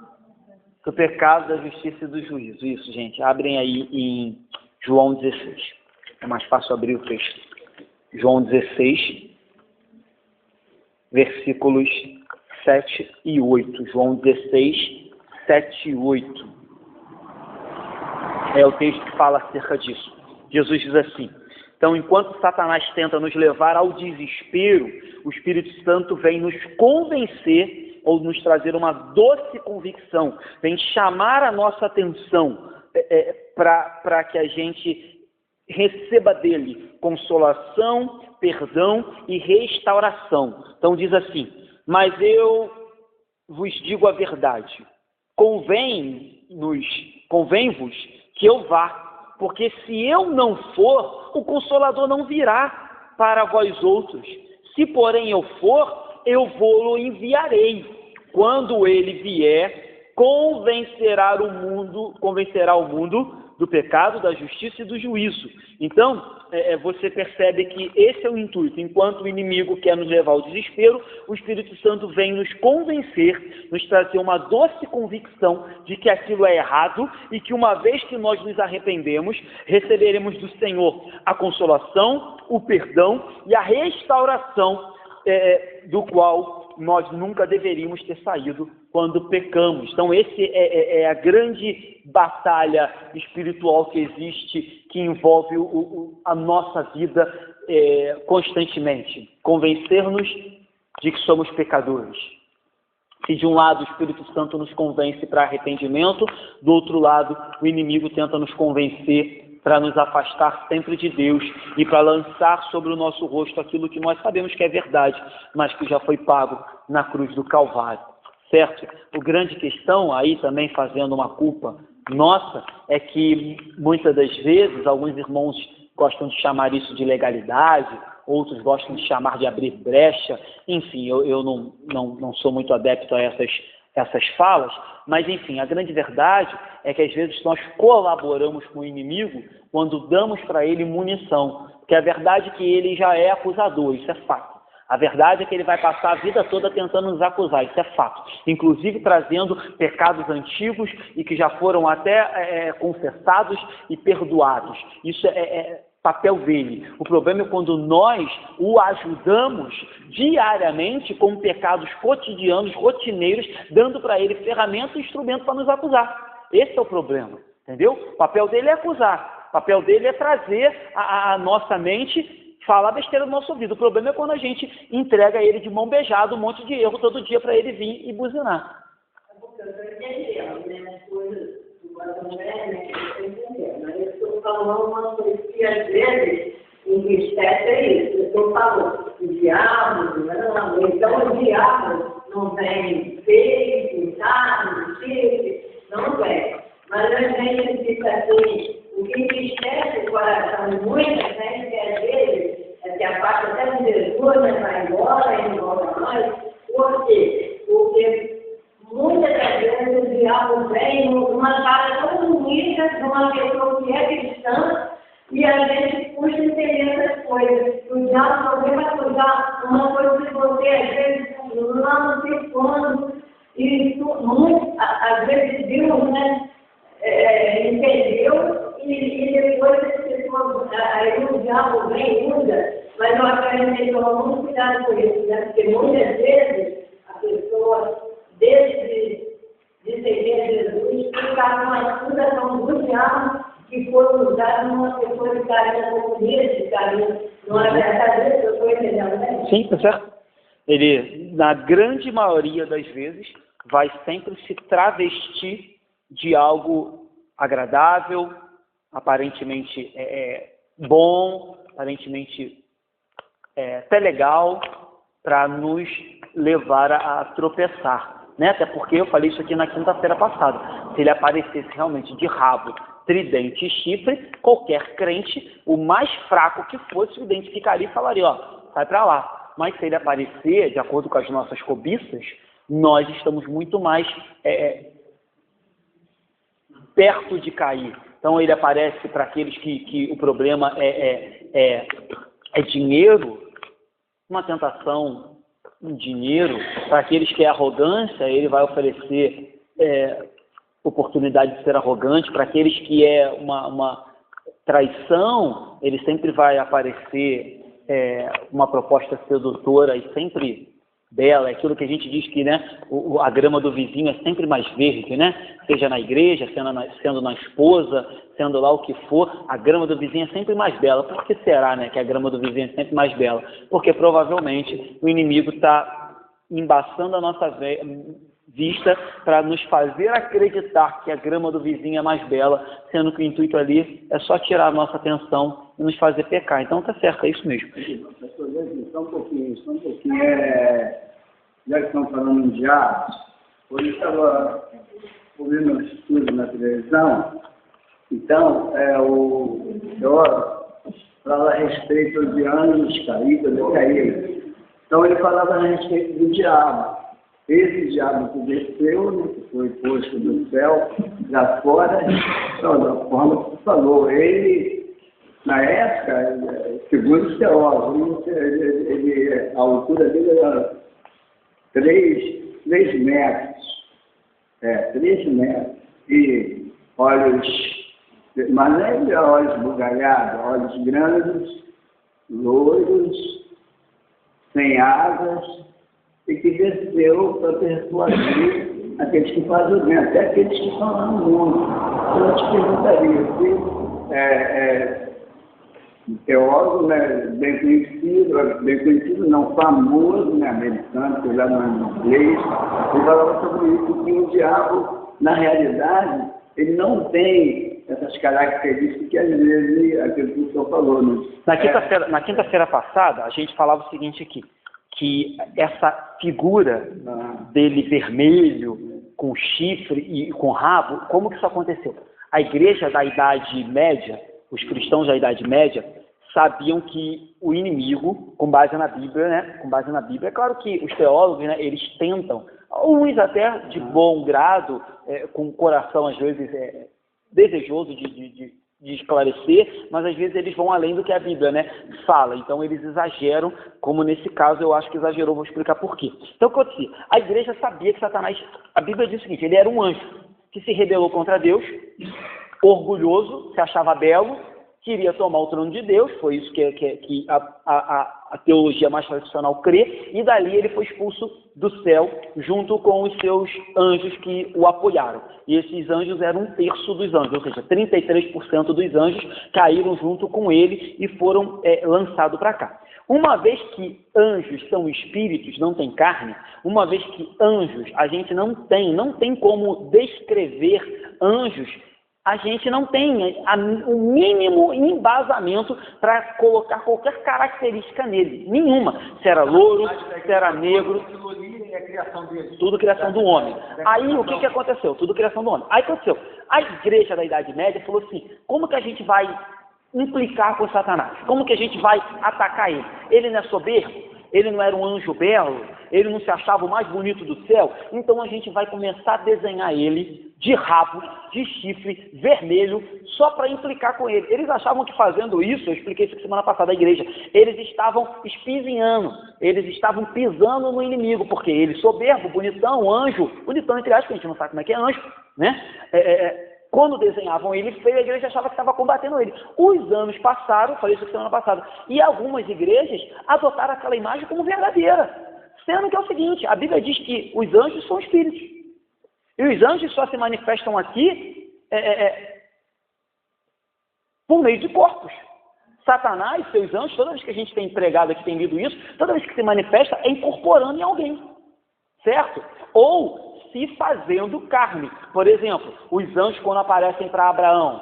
do pecado, da justiça e do juízo. Isso, gente. Abrem aí em João 16. É mais fácil abrir o texto. João 16, versículos 7 e 8. João 16, 7 e 8. É o texto que fala acerca disso. Jesus diz assim: então, enquanto Satanás tenta nos levar ao desespero, o Espírito Santo vem nos convencer ou nos trazer uma doce convicção, vem chamar a nossa atenção para que a gente receba dele consolação, perdão e restauração. Então diz assim: mas eu vos digo a verdade, convém-vos que eu vá, porque se eu não for, o Consolador não virá para vós outros. Se porém eu for, eu vou-lo enviarei. Quando ele vier, convencerá o mundo do pecado, da justiça e do juízo. Então, você percebe que esse é o intuito. Enquanto o inimigo quer nos levar ao desespero, o Espírito Santo vem nos convencer, nos trazer uma doce convicção de que aquilo é errado e que uma vez que nós nos arrependemos, receberemos do Senhor a consolação, o perdão e a restauração do qual nós nunca deveríamos ter saído quando pecamos. Então, esse é a grande batalha espiritual que existe, que envolve a nossa vida constantemente. Convencer-nos de que somos pecadores. Se de um lado o Espírito Santo nos convence para arrependimento, do outro lado o inimigo tenta nos convencer para nos afastar sempre de Deus e para lançar sobre o nosso rosto aquilo que nós sabemos que é verdade, mas que já foi pago na cruz do Calvário, certo? A grande questão aí também, fazendo uma culpa nossa, é que muitas das vezes alguns irmãos gostam de chamar isso de legalidade, outros gostam de chamar de abrir brecha, enfim, eu não sou muito adepto a essas falas, mas enfim, a grande verdade é que às vezes nós colaboramos com o inimigo quando damos para ele munição, porque a verdade é que ele já é acusador, isso é fato. A verdade é que ele vai passar a vida toda tentando nos acusar, isso é fato. Inclusive trazendo pecados antigos e que já foram até confessados e perdoados. Isso é papel dele. O problema é quando nós o ajudamos diariamente com pecados cotidianos, rotineiros, dando para ele ferramenta e instrumento para nos acusar. Esse é o problema, entendeu? O papel dele é acusar. O papel dele é trazer a nossa mente, falar besteira no nosso ouvido. O problema é quando a gente entrega a ele de mão beijada um monte de erro todo dia para ele vir e buzinar. É porque eu estou entendendo, né? As coisas do Guadalajara, né? Eu estou entendendo. Mas eu estou falando uma coisa que às vezes entristece é isso. Eu estou falando o diabo, não. Então o diabo não vem feio, pintado, chifre, não vem. Mas a gente fica assim, o que entristece o coração de muita gente, que às vezes se afasta até de Jesus, né, vai embora e não volta mais. Por quê? Porque muitas das vezes o diabo vem numa cara tão bonita de uma pessoa que é cristã e a gente custa entender essas coisas. O diabo também vai cuidar uma coisa que você às vezes não sei quando, e isso, muito, às vezes Deus, né, entendeu e depois as pessoas, aí o diabo vem e muda, mas eu acho que a gente tem que tomar muito cuidado com isso, né? Porque muitas vezes a pessoa, desde de seguir Jesus, fica numa fundação do diabo que foi usada numa pessoa de carinho comunista, de carinho, não é verdade? Eu estou entendendo, né? Sim, tá certo. Ele, na grande maioria das vezes, vai sempre se travestir de algo agradável, aparentemente bom, aparentemente até legal, para nos levar a tropeçar, né? Até porque eu falei isso aqui na quinta-feira passada. Se ele aparecesse realmente de rabo, tridente e chifre, qualquer crente, o mais fraco que fosse, o identificaria e falaria, ó, sai para lá. Mas se ele aparecer, de acordo com as nossas cobiças, nós estamos muito mais perto de cair. Então ele aparece para aqueles que o problema é dinheiro, uma tentação em dinheiro. Para aqueles que é arrogância, ele vai oferecer oportunidade de ser arrogante. Para aqueles que é uma traição, ele sempre vai aparecer uma proposta sedutora e sempre bela. É aquilo que a gente diz que, né, a grama do vizinho é sempre mais verde, né? Seja na igreja, sendo na esposa, sendo lá o que for, a grama do vizinho é sempre mais bela. Por que será, né, que a grama do vizinho é sempre mais bela? Porque provavelmente o inimigo está embaçando a nossa vista para nos fazer acreditar que a grama do vizinho é mais bela, sendo que o intuito ali é só tirar a nossa atenção e nos fazer pecar. Então tá certo, é isso mesmo. Só um pouquinho. Já que estão falando em diabos, hoje eu estava ouvindo um estudo na televisão, então o teólogo fala a respeito de anjos caídos. Então ele falava a respeito do diabo. Esse diabo que desceu, né, que foi posto do céu, lá fora, então, da forma que falou, ele, na época, segundo os teólogos, a altura dele era 3 metros. 3 metros. E olhos, mas não é de olhos bugalhados, olhos grandes, loiros, sem asas, e que desceu para persuadir aqueles que fazem o bem, até aqueles que estão lá no mundo. Então, eu te perguntaria se um teólogo, né, bem conhecido, não famoso, né, americano, que já não é inglês, ele falava sobre isso, que o diabo, na realidade, ele não tem essas características que às vezes aquele que o senhor falou. Né? Na quinta-feira passada, a gente falava o seguinte aqui, que essa figura dele vermelho, com chifre e com rabo, como que isso aconteceu? A igreja da Idade Média, os cristãos da Idade Média, sabiam que o inimigo, com base na Bíblia, né? Com base na Bíblia, é claro que os teólogos, né, eles tentam, uns até de bom grado, com o coração às vezes desejoso de de esclarecer, mas às vezes eles vão além do que a Bíblia, né, fala. Então eles exageram, como nesse caso eu acho que exagerou, vou explicar por quê. Então o que acontecia? A igreja sabia que Satanás, a Bíblia diz o seguinte, ele era um anjo que se rebelou contra Deus, orgulhoso, se achava belo, queria tomar o trono de Deus, foi isso que a teologia mais tradicional crê, e dali ele foi expulso do céu junto com os seus anjos que o apoiaram. E esses anjos eram 1/3 dos anjos, ou seja, 33% dos anjos caíram junto com ele e foram lançados para cá. Uma vez que anjos são espíritos, não tem carne, uma vez que anjos a gente não tem como descrever anjos, a gente não tem o mínimo embasamento para colocar qualquer característica nele, nenhuma. Se era louro, se era negro, tudo criação do homem. Aí o que aconteceu? Tudo criação do homem. Aí aconteceu, a igreja da Idade Média falou assim, como que a gente vai implicar com Satanás? Como que a gente vai atacar ele? Ele não é soberbo? Ele não era um anjo belo? Ele não se achava o mais bonito do céu? Então a gente vai começar a desenhar ele de rabo, de chifre, vermelho, só para implicar com ele. Eles achavam que fazendo isso, eu expliquei isso semana passada à igreja, eles estavam espizinhando, eles estavam pisando no inimigo, porque ele soberbo, bonitão, anjo, bonitão entre aspas, a gente não sabe como é que é anjo, né? Quando desenhavam ele feio, a igreja achava que estava combatendo ele. Os anos passaram, falei isso semana passada, e algumas igrejas adotaram aquela imagem como verdadeira. Sendo que é o seguinte, a Bíblia diz que os anjos são espíritos. E os anjos só se manifestam aqui por meio de corpos. Satanás, seus anjos, toda vez que a gente tem pregado aqui, tem lido isso, toda vez que se manifesta é incorporando em alguém. Certo? Ou se fazendo carne. Por exemplo, os anjos quando aparecem para Abraão,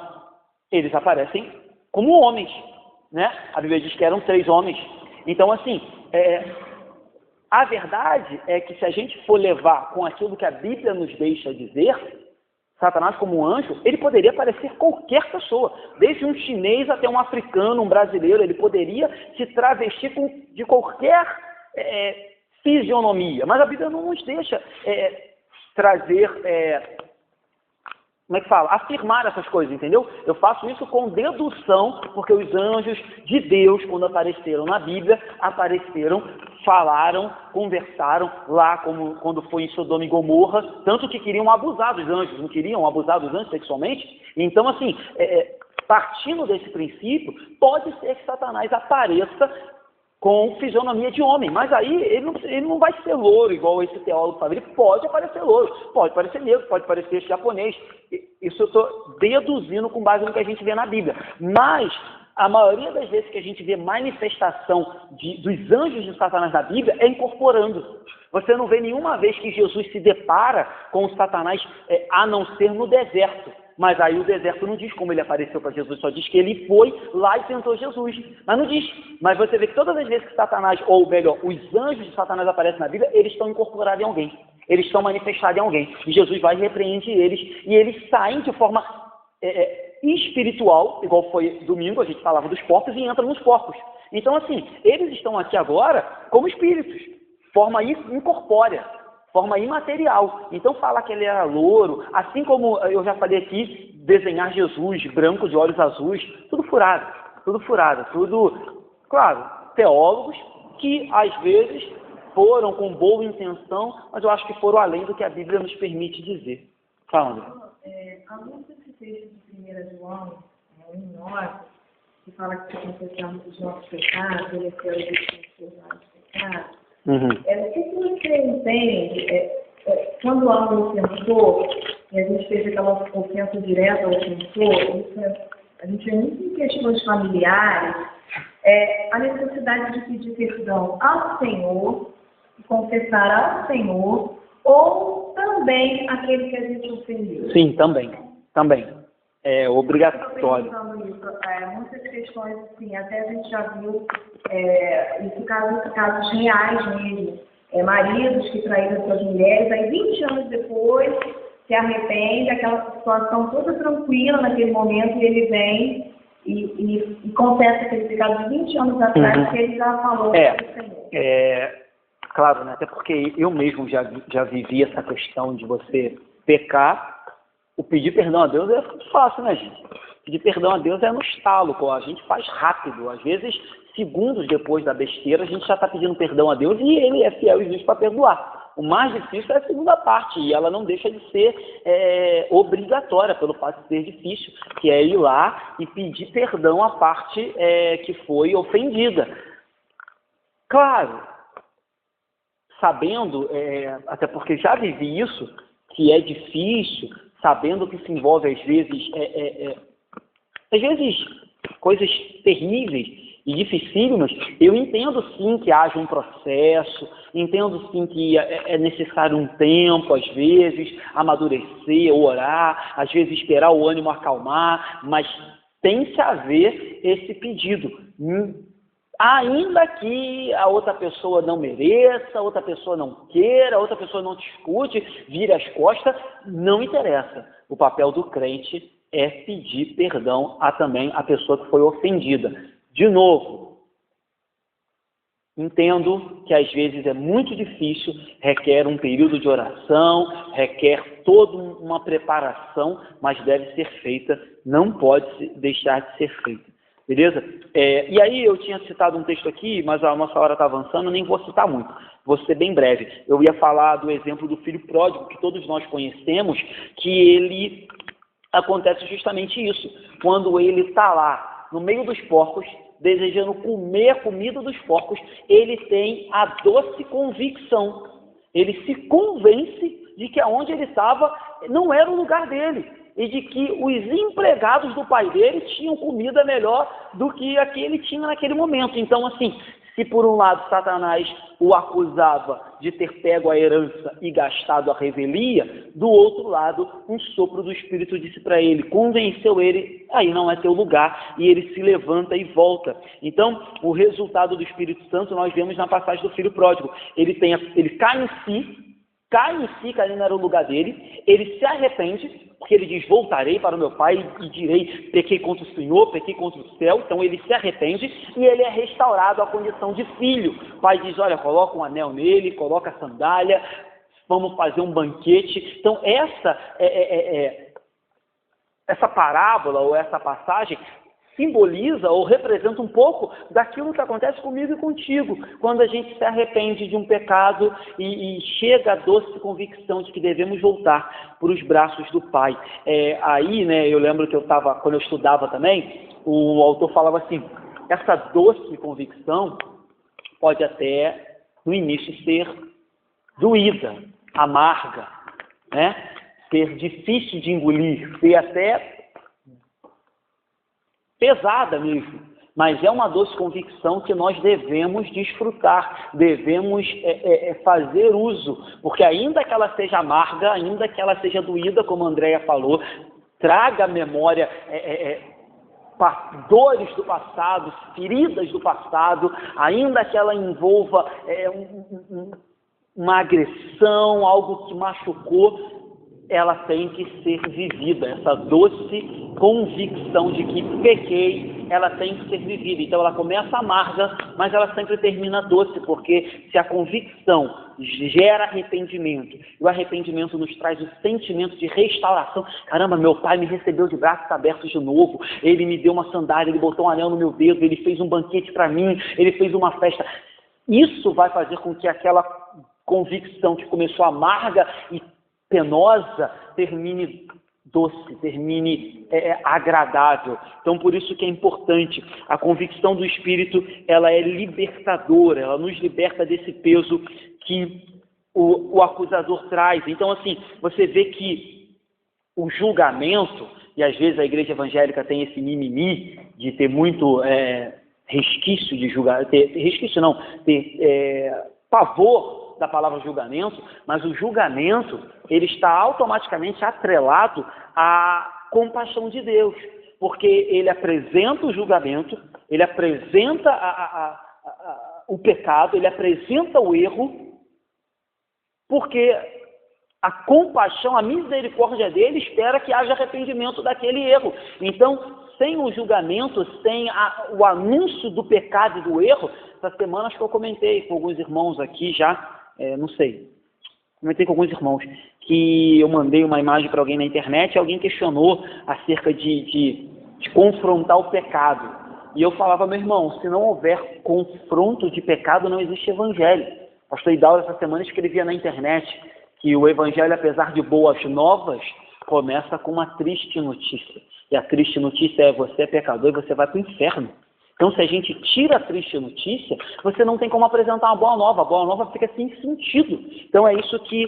eles aparecem como homens, né? A Bíblia diz que eram 3 homens. Então, assim, a verdade é que se a gente for levar com aquilo que a Bíblia nos deixa dizer, Satanás como um anjo, ele poderia parecer qualquer pessoa, desde um chinês até um africano, um brasileiro, ele poderia se travestir de qualquer fisionomia, mas a Bíblia não nos deixa trazer, como é que fala? Afirmar essas coisas, entendeu? Eu faço isso com dedução, porque os anjos de Deus, quando apareceram na Bíblia, apareceram, falaram, conversaram lá, como quando foi em Sodoma e Gomorra, tanto que queriam abusar dos anjos, não queriam abusar dos anjos sexualmente. Então, assim, partindo desse princípio, pode ser que Satanás apareça com fisionomia de homem, mas aí ele não vai ser louro, igual esse teólogo fala. Ele pode aparecer louro, pode parecer negro, pode parecer japonês. Isso eu estou deduzindo com base no que a gente vê na Bíblia. Mas a maioria das vezes que a gente vê manifestação dos anjos de Satanás na Bíblia é incorporando. Você não vê nenhuma vez que Jesus se depara com o Satanás, a não ser no deserto. Mas aí o deserto não diz como ele apareceu para Jesus, só diz que ele foi lá e tentou Jesus. Mas não diz. Mas você vê que todas as vezes que Satanás, ou melhor, os anjos de Satanás aparecem na Bíblia, eles estão incorporados em alguém. Eles estão manifestados em alguém. E Jesus vai e repreende eles. E eles saem de forma espiritual, igual foi domingo, a gente falava dos corpos, e entram nos corpos. Então, assim, eles estão aqui agora como espíritos, forma incorpórea, forma imaterial. Então, falar que ele era louro, assim como eu já falei aqui, desenhar Jesus branco de olhos azuis, tudo furado, tudo, claro, teólogos que às vezes foram com boa intenção, mas eu acho que foram além do que a Bíblia nos permite dizer. Falando. Há muito esse texto de 1 João, 1:9, que fala que se confessarmos os nossos pecados, ele é fiel e justo nos nossos pecados. O que você entende quando há um ofensor, e a gente fez aquela ofensa direta ao ofensor, a gente vê muito em questões familiares, a necessidade de pedir perdão ao Senhor, confessar ao Senhor, ou também aquele que a gente ofendeu? Sim, também. É obrigatório. Muitas questões, assim, até a gente já viu casos reais mesmo. Maridos que traíram suas mulheres, aí 20 anos depois se arrepende, aquela situação toda tranquila naquele momento, e ele vem e confessa aquele pecado de 20 anos atrás, que ele já falou para o Senhor. Claro, né? Até porque eu mesmo já vivi essa questão de você pecar O pedir perdão a Deus é fácil, né, gente? Pedir perdão a Deus é no estalo, a gente faz rápido. Às vezes, segundos depois da besteira, a gente já está pedindo perdão a Deus e Ele é fiel e justo para perdoar. O mais difícil é a segunda parte, e ela não deixa de ser obrigatória, pelo fato de ser difícil, que é ir lá e pedir perdão à parte que foi ofendida. Claro, sabendo, até porque já vivi isso, que é difícil, sabendo que se envolve às vezes coisas terríveis e dificílimas, eu entendo sim que haja um processo, entendo sim que é necessário um tempo, às vezes, amadurecer, orar, às vezes esperar o ânimo acalmar, mas tem que haver esse pedido. Ainda que a outra pessoa não mereça, a outra pessoa não queira, a outra pessoa não te escute, vire as costas, não interessa. O papel do crente é pedir perdão também à pessoa que foi ofendida. De novo, entendo que às vezes é muito difícil, requer um período de oração, requer toda uma preparação, mas deve ser feita, não pode deixar de ser feita. Beleza? E aí eu tinha citado um texto aqui, mas a nossa hora está avançando, nem vou citar muito, vou ser bem breve. Eu ia falar do exemplo do filho pródigo, que todos nós conhecemos, que ele acontece justamente isso. Quando ele está lá, no meio dos porcos, desejando comer a comida dos porcos, ele tem a doce convicção. Ele se convence de que aonde ele estava não era o lugar dele. E de que os empregados do pai dele tinham comida melhor do que a que ele tinha naquele momento. Então, assim, se por um lado Satanás o acusava de ter pego a herança e gastado a revelia, do outro lado, um sopro do Espírito disse para ele, convenceu ele, aí não é teu lugar, e ele se levanta e volta. Então, o resultado do Espírito Santo nós vemos na passagem do filho pródigo. Ele cai em si, que ali não era o lugar dele, ele se arrepende, porque ele diz, voltarei para o meu pai e direi, pequei contra o Senhor, pequei contra o céu. Então ele se arrepende e ele é restaurado à condição de filho. O pai diz, olha, coloca um anel nele, coloca a sandália, vamos fazer um banquete. Então essa parábola ou essa passagem simboliza ou representa um pouco daquilo que acontece comigo e contigo, quando a gente se arrepende de um pecado e chega a doce convicção de que devemos voltar para os braços do Pai. Aí, né, eu lembro que quando eu estudava também, o autor falava assim, essa doce convicção pode até, no início, ser doída, amarga, né? Ser difícil de engolir, ser até pesada mesmo, mas é uma doce convicção que nós devemos desfrutar, devemos fazer uso, porque ainda que ela seja amarga, ainda que ela seja doída, como a Andréia falou, traga à memória dores do passado, feridas do passado, ainda que ela envolva uma agressão, algo que machucou, ela tem que ser vivida, essa doce convicção de que pequei, ela tem que ser vivida. Então ela começa amarga, mas ela sempre termina doce, porque se a convicção gera arrependimento, e o arrependimento nos traz o sentimento de restauração, caramba, meu pai me recebeu de braços abertos de novo, ele me deu uma sandália, ele botou um anel no meu dedo, ele fez um banquete para mim, ele fez uma festa. Isso vai fazer com que aquela convicção que começou amarga e penosa termine doce, termine agradável. Então, por isso que é importante. A convicção do Espírito, ela é libertadora, ela nos liberta desse peso que o acusador traz. Então, assim, você vê que o julgamento, e às vezes a igreja evangélica tem esse mimimi de ter muito resquício de julgar, ter pavor da palavra julgamento, mas o julgamento, ele está automaticamente atrelado à compaixão de Deus, porque ele apresenta o julgamento, ele apresenta o pecado, ele apresenta o erro, porque a compaixão, a misericórdia dele espera que haja arrependimento daquele erro. Então, sem o julgamento, sem o anúncio do pecado e do erro, essa semana acho que eu comentei com alguns irmãos aqui já, não sei, comentei com alguns irmãos, que eu mandei uma imagem para alguém na internet e alguém questionou acerca de confrontar o pecado. E eu falava, meu irmão, se não houver confronto de pecado, não existe evangelho. O pastor Idauro, essa semana, escrevia na internet que o evangelho, apesar de boas novas, começa com uma triste notícia. E a triste notícia é: você é pecador e você vai para o inferno. Então, se a gente tira a triste notícia, você não tem como apresentar uma boa nova. A boa nova fica sem sentido. Então, é isso que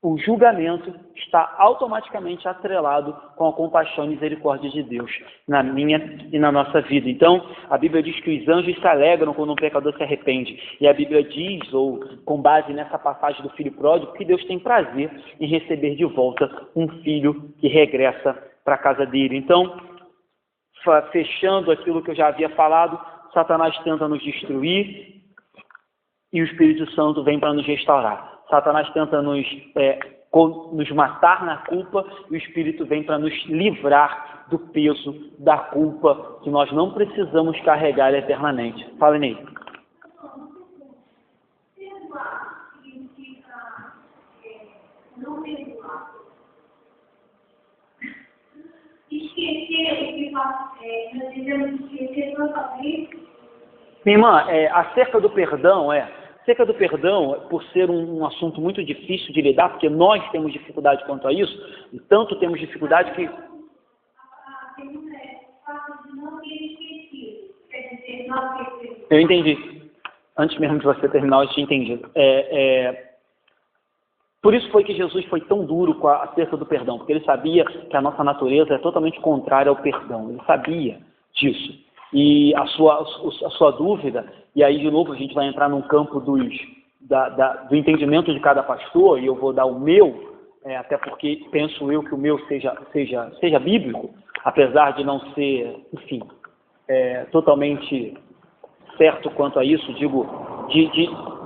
o julgamento está automaticamente atrelado com a compaixão e misericórdia de Deus na minha e na nossa vida. Então, a Bíblia diz que os anjos se alegram quando um pecador se arrepende. E a Bíblia diz, ou com base nessa passagem do filho pródigo, que Deus tem prazer em receber de volta um filho que regressa para a casa dele. Então, fechando aquilo que eu já havia falado, Satanás tenta nos destruir e o Espírito Santo vem para nos restaurar. Satanás tenta nos matar na culpa e o Espírito vem para nos livrar do peso da culpa que nós não precisamos carregar eternamente. Fala, Ney. Não perdoar. Esquecer o que nós devemos esquecer totalmente. Minha irmã, acerca do perdão, por ser um assunto muito difícil de lidar, porque nós temos dificuldade quanto a isso, e tanto temos dificuldade que... A pergunta é o fato de não ter esquecido. Quer dizer, não ter esquecido. Eu entendi. Antes mesmo de você terminar, eu tinha entendido. Por isso foi que Jesus foi tão duro acerca do perdão, porque ele sabia que a nossa natureza é totalmente contrária ao perdão. Ele sabia disso. E a sua dúvida, e aí de novo a gente vai entrar num campo do entendimento de cada pastor, e eu vou dar o meu, até porque penso eu que o meu seja bíblico, apesar de não ser, enfim, totalmente certo quanto a isso, digo,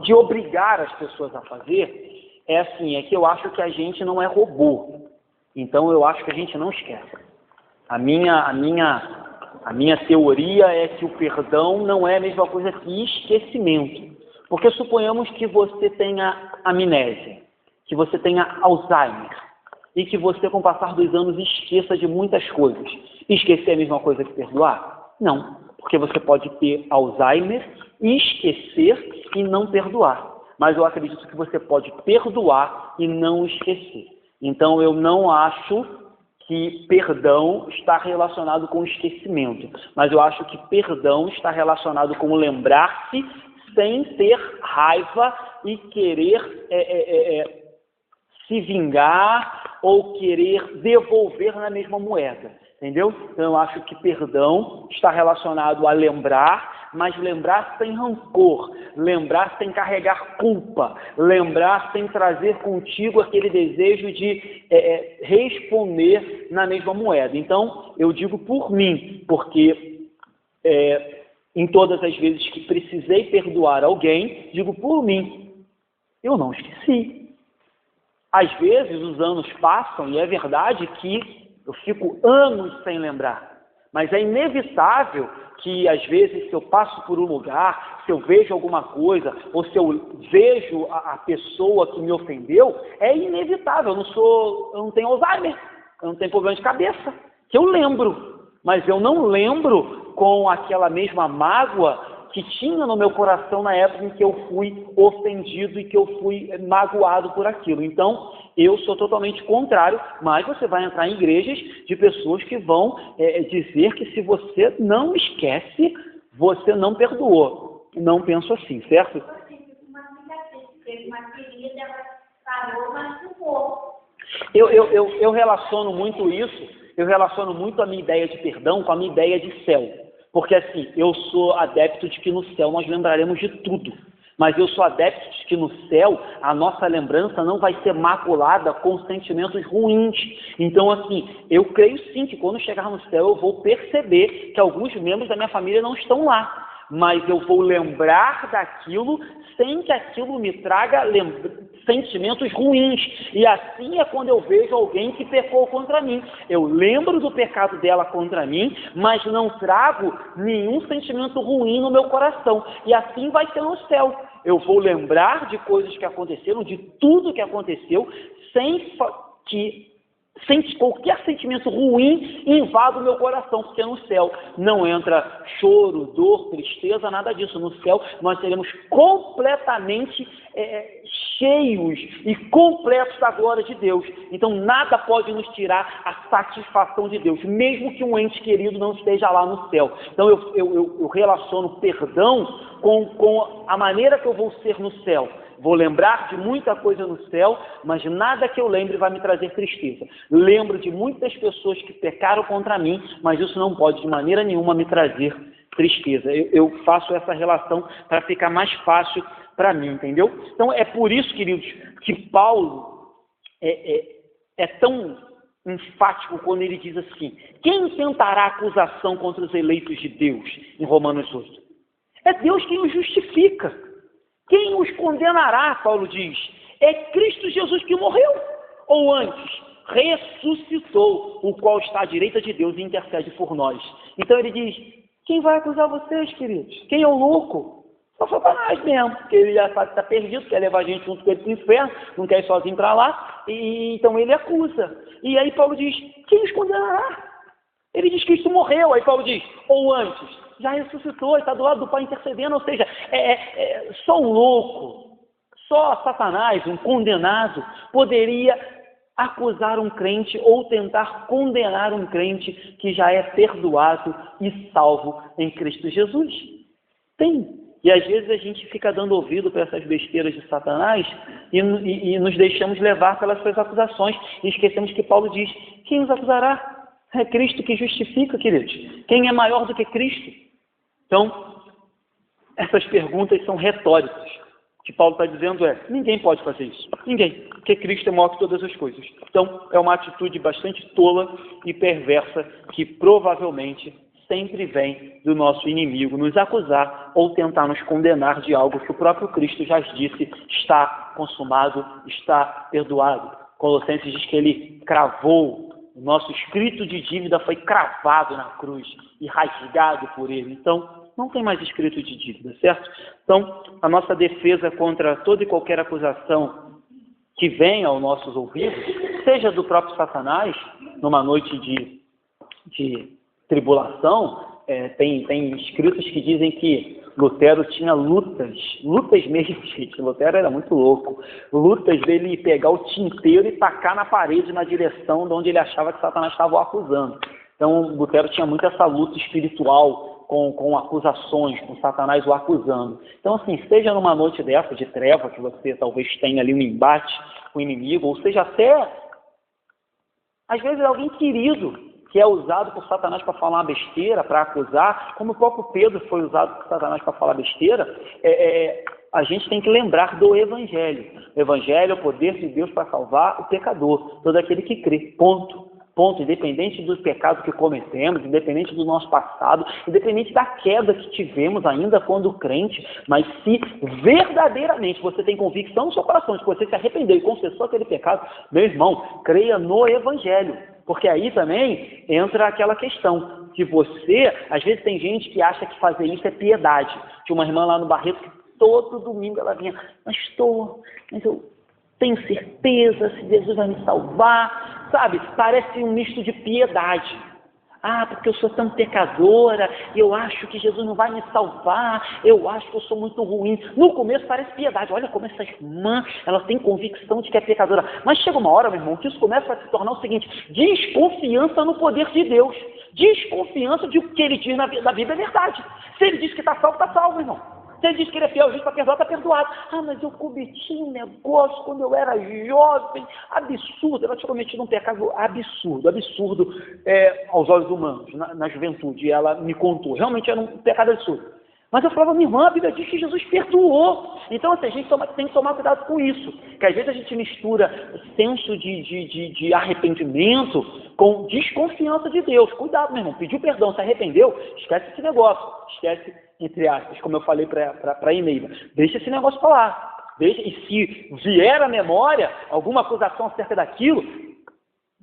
de obrigar as pessoas a fazer. É que eu acho que a gente não é robô. Então eu acho que a gente não esquece. A minha teoria é que o perdão não é a mesma coisa que esquecimento. Porque suponhamos que você tenha amnésia, que você tenha Alzheimer, e que você, com o passar dos anos, esqueça de muitas coisas. Esquecer é a mesma coisa que perdoar? Não, porque você pode ter Alzheimer, esquecer e não perdoar. Mas eu acredito que você pode perdoar e não esquecer. Então, eu não acho que perdão está relacionado com esquecimento. Mas eu acho que perdão está relacionado com lembrar-se sem ter raiva e querer se vingar ou querer devolver na mesma moeda. Entendeu? Então, eu acho que perdão está relacionado a lembrar, mas lembrar sem rancor, lembrar sem carregar culpa, lembrar sem trazer contigo aquele desejo de responder na mesma moeda. Então, eu digo por mim, porque em todas as vezes que precisei perdoar alguém, digo por mim, eu não esqueci. Às vezes os anos passam e é verdade que eu fico anos sem lembrar, mas é inevitável que, às vezes, se eu passo por um lugar, se eu vejo alguma coisa, ou se eu vejo a pessoa que me ofendeu, é inevitável. Eu não tenho Alzheimer, eu não tenho problema de cabeça, que eu lembro, mas eu não lembro com aquela mesma mágoa que tinha no meu coração na época em que eu fui ofendido e que eu fui magoado por aquilo. Então, eu sou totalmente contrário, mas você vai entrar em igrejas de pessoas que vão dizer que se você não esquece, você não perdoou. Não penso assim, certo? Eu relaciono muito isso, eu relaciono muito a minha ideia de perdão com a minha ideia de céu. Porque assim, eu sou adepto de que no céu nós lembraremos de tudo. Mas eu sou adepto de que no céu a nossa lembrança não vai ser maculada com sentimentos ruins. Então assim, eu creio sim que quando chegar no céu eu vou perceber que alguns membros da minha família não estão lá. Mas eu vou lembrar daquilo sem que aquilo me traga sentimentos ruins. E assim é quando eu vejo alguém que pecou contra mim. Eu lembro do pecado dela contra mim, mas não trago nenhum sentimento ruim no meu coração. E assim vai ser no céu. eu vou lembrar de coisas que aconteceram, de tudo que aconteceu, sem qualquer sentimento ruim invada o meu coração, porque no céu não entra choro, dor, tristeza, nada disso. No céu nós seremos completamente cheios e completos da glória de Deus. Então nada pode nos tirar a satisfação de Deus, mesmo que um ente querido não esteja lá no céu. Então eu relaciono perdão com a maneira que eu vou ser no céu. Vou lembrar de muita coisa no céu, mas nada que eu lembre vai me trazer tristeza. Lembro de muitas pessoas que pecaram contra mim, mas isso não pode de maneira nenhuma me trazer tristeza. Eu faço essa relação para ficar mais fácil para mim, entendeu? Então é por isso, queridos, que Paulo é tão enfático quando ele diz assim: quem tentará acusação contra os eleitos de Deus, em Romanos 8? É Deus quem os justifica. Quem os condenará, Paulo diz, é Cristo Jesus que morreu, ou antes, ressuscitou, o qual está à direita de Deus e intercede por nós. Então ele diz: quem vai acusar vocês, queridos? Quem é o louco? Só Satanás mesmo, porque ele já sabe que está perdido, quer levar a gente junto com ele para o inferno, não quer ir sozinho para lá, e então ele acusa. E aí Paulo diz: quem os condenará? Ele diz que Cristo morreu, aí Paulo diz: ou antes, já ressuscitou, está do lado do Pai intercedendo. Ou seja, só um louco, só Satanás, um condenado, poderia acusar um crente ou tentar condenar um crente que já é perdoado e salvo em Cristo Jesus. Tem. E às vezes a gente fica dando ouvido para essas besteiras de Satanás e nos deixamos levar pelas suas acusações e esquecemos que Paulo diz: quem nos acusará? É Cristo que justifica, queridos. Quem é maior do que Cristo? Então, essas perguntas são retóricas. O que Paulo está dizendo é: ninguém pode fazer isso. Ninguém. Porque Cristo é maior que todas as coisas. Então, é uma atitude bastante tola e perversa que provavelmente sempre vem do nosso inimigo nos acusar ou tentar nos condenar de algo que o próprio Cristo já disse: está consumado, está perdoado. Colossenses diz que ele cravou. O nosso escrito de dívida foi cravado na cruz e rasgado por ele. Então, não tem mais escrito de dívida, certo? Então, a nossa defesa contra toda e qualquer acusação que venha aos nossos ouvidos, seja do próprio Satanás, numa noite de tribulação, tem escritos que dizem que Lutero tinha lutas mesmo, gente. Lutero era muito louco. Lutas dele pegar o tinteiro e tacar na parede na direção de onde ele achava que Satanás estava o acusando. Então, Lutero tinha muito essa luta espiritual com acusações, com Satanás o acusando. Então, assim, seja numa noite dessa de treva, que você talvez tenha ali um embate com o inimigo, ou seja até, às vezes, alguém querido, que é usado por Satanás para falar uma besteira, para acusar, como o próprio Pedro foi usado por Satanás para falar besteira, a gente tem que lembrar do Evangelho. O Evangelho é o poder de Deus para salvar o pecador, todo aquele que crê, ponto. Independente dos pecados que cometemos, independente do nosso passado, independente da queda que tivemos ainda quando crente, mas se verdadeiramente você tem convicção no seu coração de que você se arrependeu e confessou aquele pecado, meu irmão, creia no Evangelho. Porque aí também entra aquela questão que você, às vezes tem gente que acha que fazer isso é piedade. Tinha uma irmã lá no Barreto que todo domingo ela vinha: mas eu tenho certeza se Jesus vai me salvar, sabe? Parece um misto de piedade. Ah, porque eu sou tão pecadora, eu acho que Jesus não vai me salvar, eu acho que eu sou muito ruim. No começo parece piedade. Olha como essa irmã, ela tem convicção de que é pecadora. Mas chega uma hora, meu irmão, que isso começa a se tornar o seguinte: desconfiança no poder de Deus. Desconfiança de o que ele diz na Bíblia é verdade. Se ele diz que está salvo, irmão. Se ele diz que ele é fiel, justo para perdoar, está perdoado. Ah, mas eu cometi um negócio quando eu era jovem, absurdo. Ela tinha cometido um pecado absurdo aos olhos humanos, na juventude. E ela me contou. Realmente era um pecado absurdo. Mas eu falava: minha irmã, a Bíblia diz que Jesus perdoou. Então, assim, a gente tem que tomar cuidado com isso. Que às vezes a gente mistura senso de arrependimento com desconfiança de Deus. Cuidado, meu irmão. Pediu perdão, se arrependeu, esquece esse negócio. Esquece, entre aspas, como eu falei para a Ineiva. Deixa esse negócio para lá. E se vier à memória alguma acusação acerca daquilo,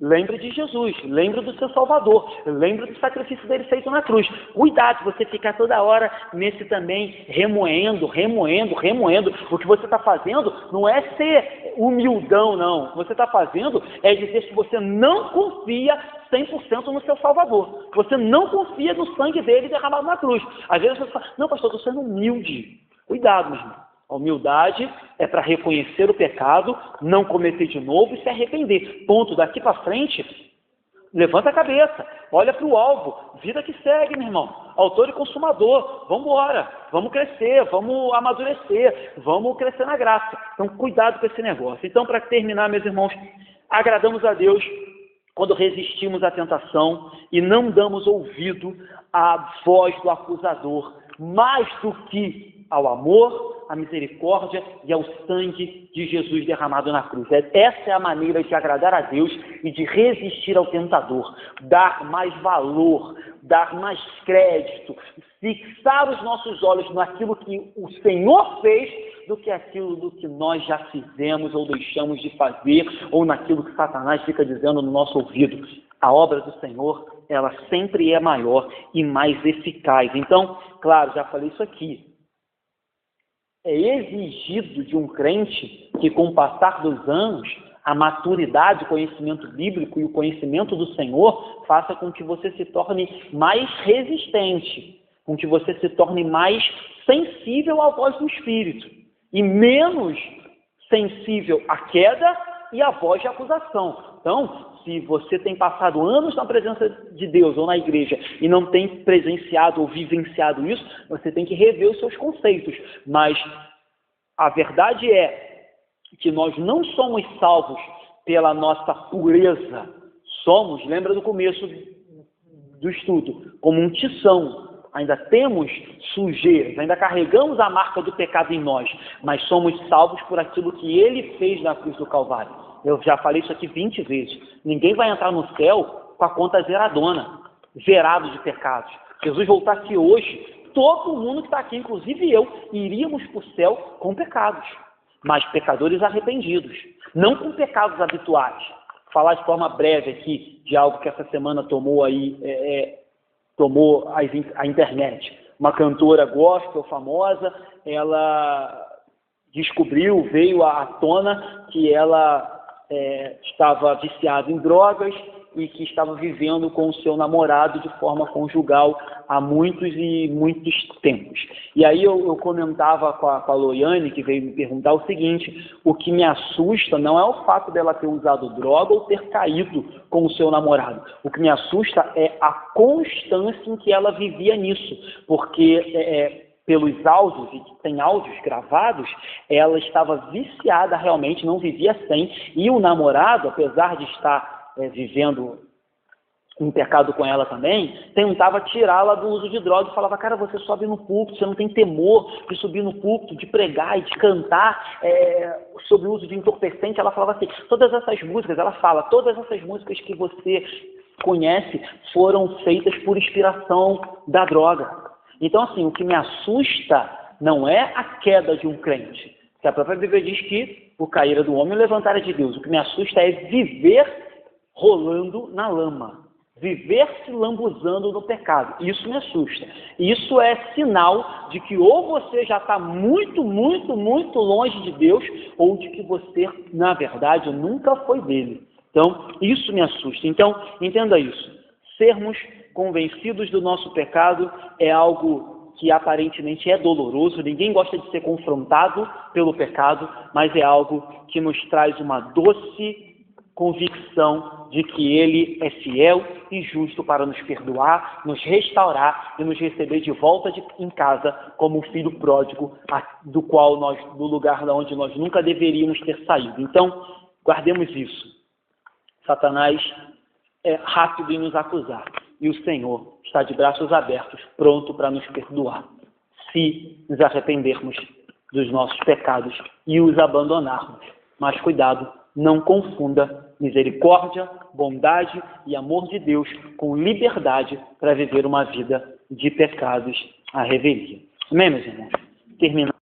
lembre de Jesus, lembre do seu Salvador, lembre do sacrifício dele feito na cruz. Cuidado, você ficar toda hora nesse também remoendo. O que você está fazendo não é ser humildão, não. O que você está fazendo é dizer que você não confia 100% no seu Salvador. Você não confia no sangue dele derramado na cruz. Às vezes você fala, não, pastor, estou sendo humilde. Cuidado, meu irmão. A humildade é para reconhecer o pecado, não cometer de novo e se arrepender. Ponto. Daqui para frente, levanta a cabeça, olha para o alvo, vida que segue, meu irmão. Autor e consumador, vamos embora, vamos crescer, vamos amadurecer, vamos crescer na graça. Então, cuidado com esse negócio. Então, para terminar, meus irmãos, agradamos a Deus quando resistimos à tentação e não damos ouvido à voz do acusador, mais do que ao amor, à misericórdia e ao sangue de Jesus derramado na cruz. Essa é a maneira de agradar a Deus e de resistir ao tentador, dar mais valor, dar mais crédito, fixar os nossos olhos naquilo que o Senhor fez do que aquilo do que nós já fizemos ou deixamos de fazer, ou naquilo que Satanás fica dizendo no nosso ouvido. A obra do Senhor, ela sempre é maior e mais eficaz. Então, claro, já falei isso aqui, é exigido de um crente que, com o passar dos anos, a maturidade, o conhecimento bíblico e o conhecimento do Senhor faça com que você se torne mais resistente, com que você se torne mais sensível à voz do Espírito e menos sensível à queda e à voz de acusação. Então, se você tem passado anos na presença de Deus ou na igreja e não tem presenciado ou vivenciado isso, você tem que rever os seus conceitos. Mas a verdade é que nós não somos salvos pela nossa pureza. Somos, lembra do começo do estudo, como um tição. Ainda temos sujeiras, ainda carregamos a marca do pecado em nós, mas somos salvos por aquilo que Ele fez na cruz do Calvário. Eu já falei isso aqui 20 vezes. Ninguém vai entrar no céu com a conta zeradona, zerado de pecados. Jesus voltasse hoje, todo mundo que está aqui, inclusive eu, iríamos para o céu com pecados, mas pecadores arrependidos, não com pecados habituais. Vou falar de forma breve aqui de algo que essa semana tomou a internet. Uma cantora gospel famosa, ela descobriu, veio à tona que ela estava viciada em drogas e que estava vivendo com o seu namorado de forma conjugal há muitos tempos. E aí eu comentava com a Loiane, que veio me perguntar o seguinte: o que me assusta não é o fato dela ter usado droga ou ter caído com o seu namorado. O que me assusta é a constância em que ela vivia nisso, porque pelos áudios, e tem áudios gravados, ela estava viciada realmente, não vivia sem, e o namorado, apesar de estar vivendo um pecado com ela também, tentava tirá-la do uso de droga e falava: cara, você sobe no púlpito, você não tem temor de subir no púlpito, de pregar e de cantar sobre o uso de entorpecente. Ela falava assim, todas essas músicas que você conhece foram feitas por inspiração da droga. Então, assim, o que me assusta não é a queda de um crente, que a própria Bíblia diz que o cair do homem e o levantar é de Deus. O que me assusta é viver rolando na lama, viver se lambuzando no pecado. Isso me assusta. Isso é sinal de que ou você já está muito, muito, muito longe de Deus, ou de que você, na verdade, nunca foi dele. Então, isso me assusta. Então, entenda isso. Sermos convencidos do nosso pecado é algo que aparentemente é doloroso, ninguém gosta de ser confrontado pelo pecado, mas é algo que nos traz uma doce convicção de que Ele é fiel e justo para nos perdoar, nos restaurar e nos receber de volta em casa como um filho pródigo, do lugar de onde nós nunca deveríamos ter saído. Então, guardemos isso. Satanás é rápido em nos acusar. E o Senhor está de braços abertos, pronto para nos perdoar, se nos arrependermos dos nossos pecados e os abandonarmos. Mas cuidado, não confunda misericórdia, bondade e amor de Deus com liberdade para viver uma vida de pecados à revelia. Amém, meus irmãos? Terminando.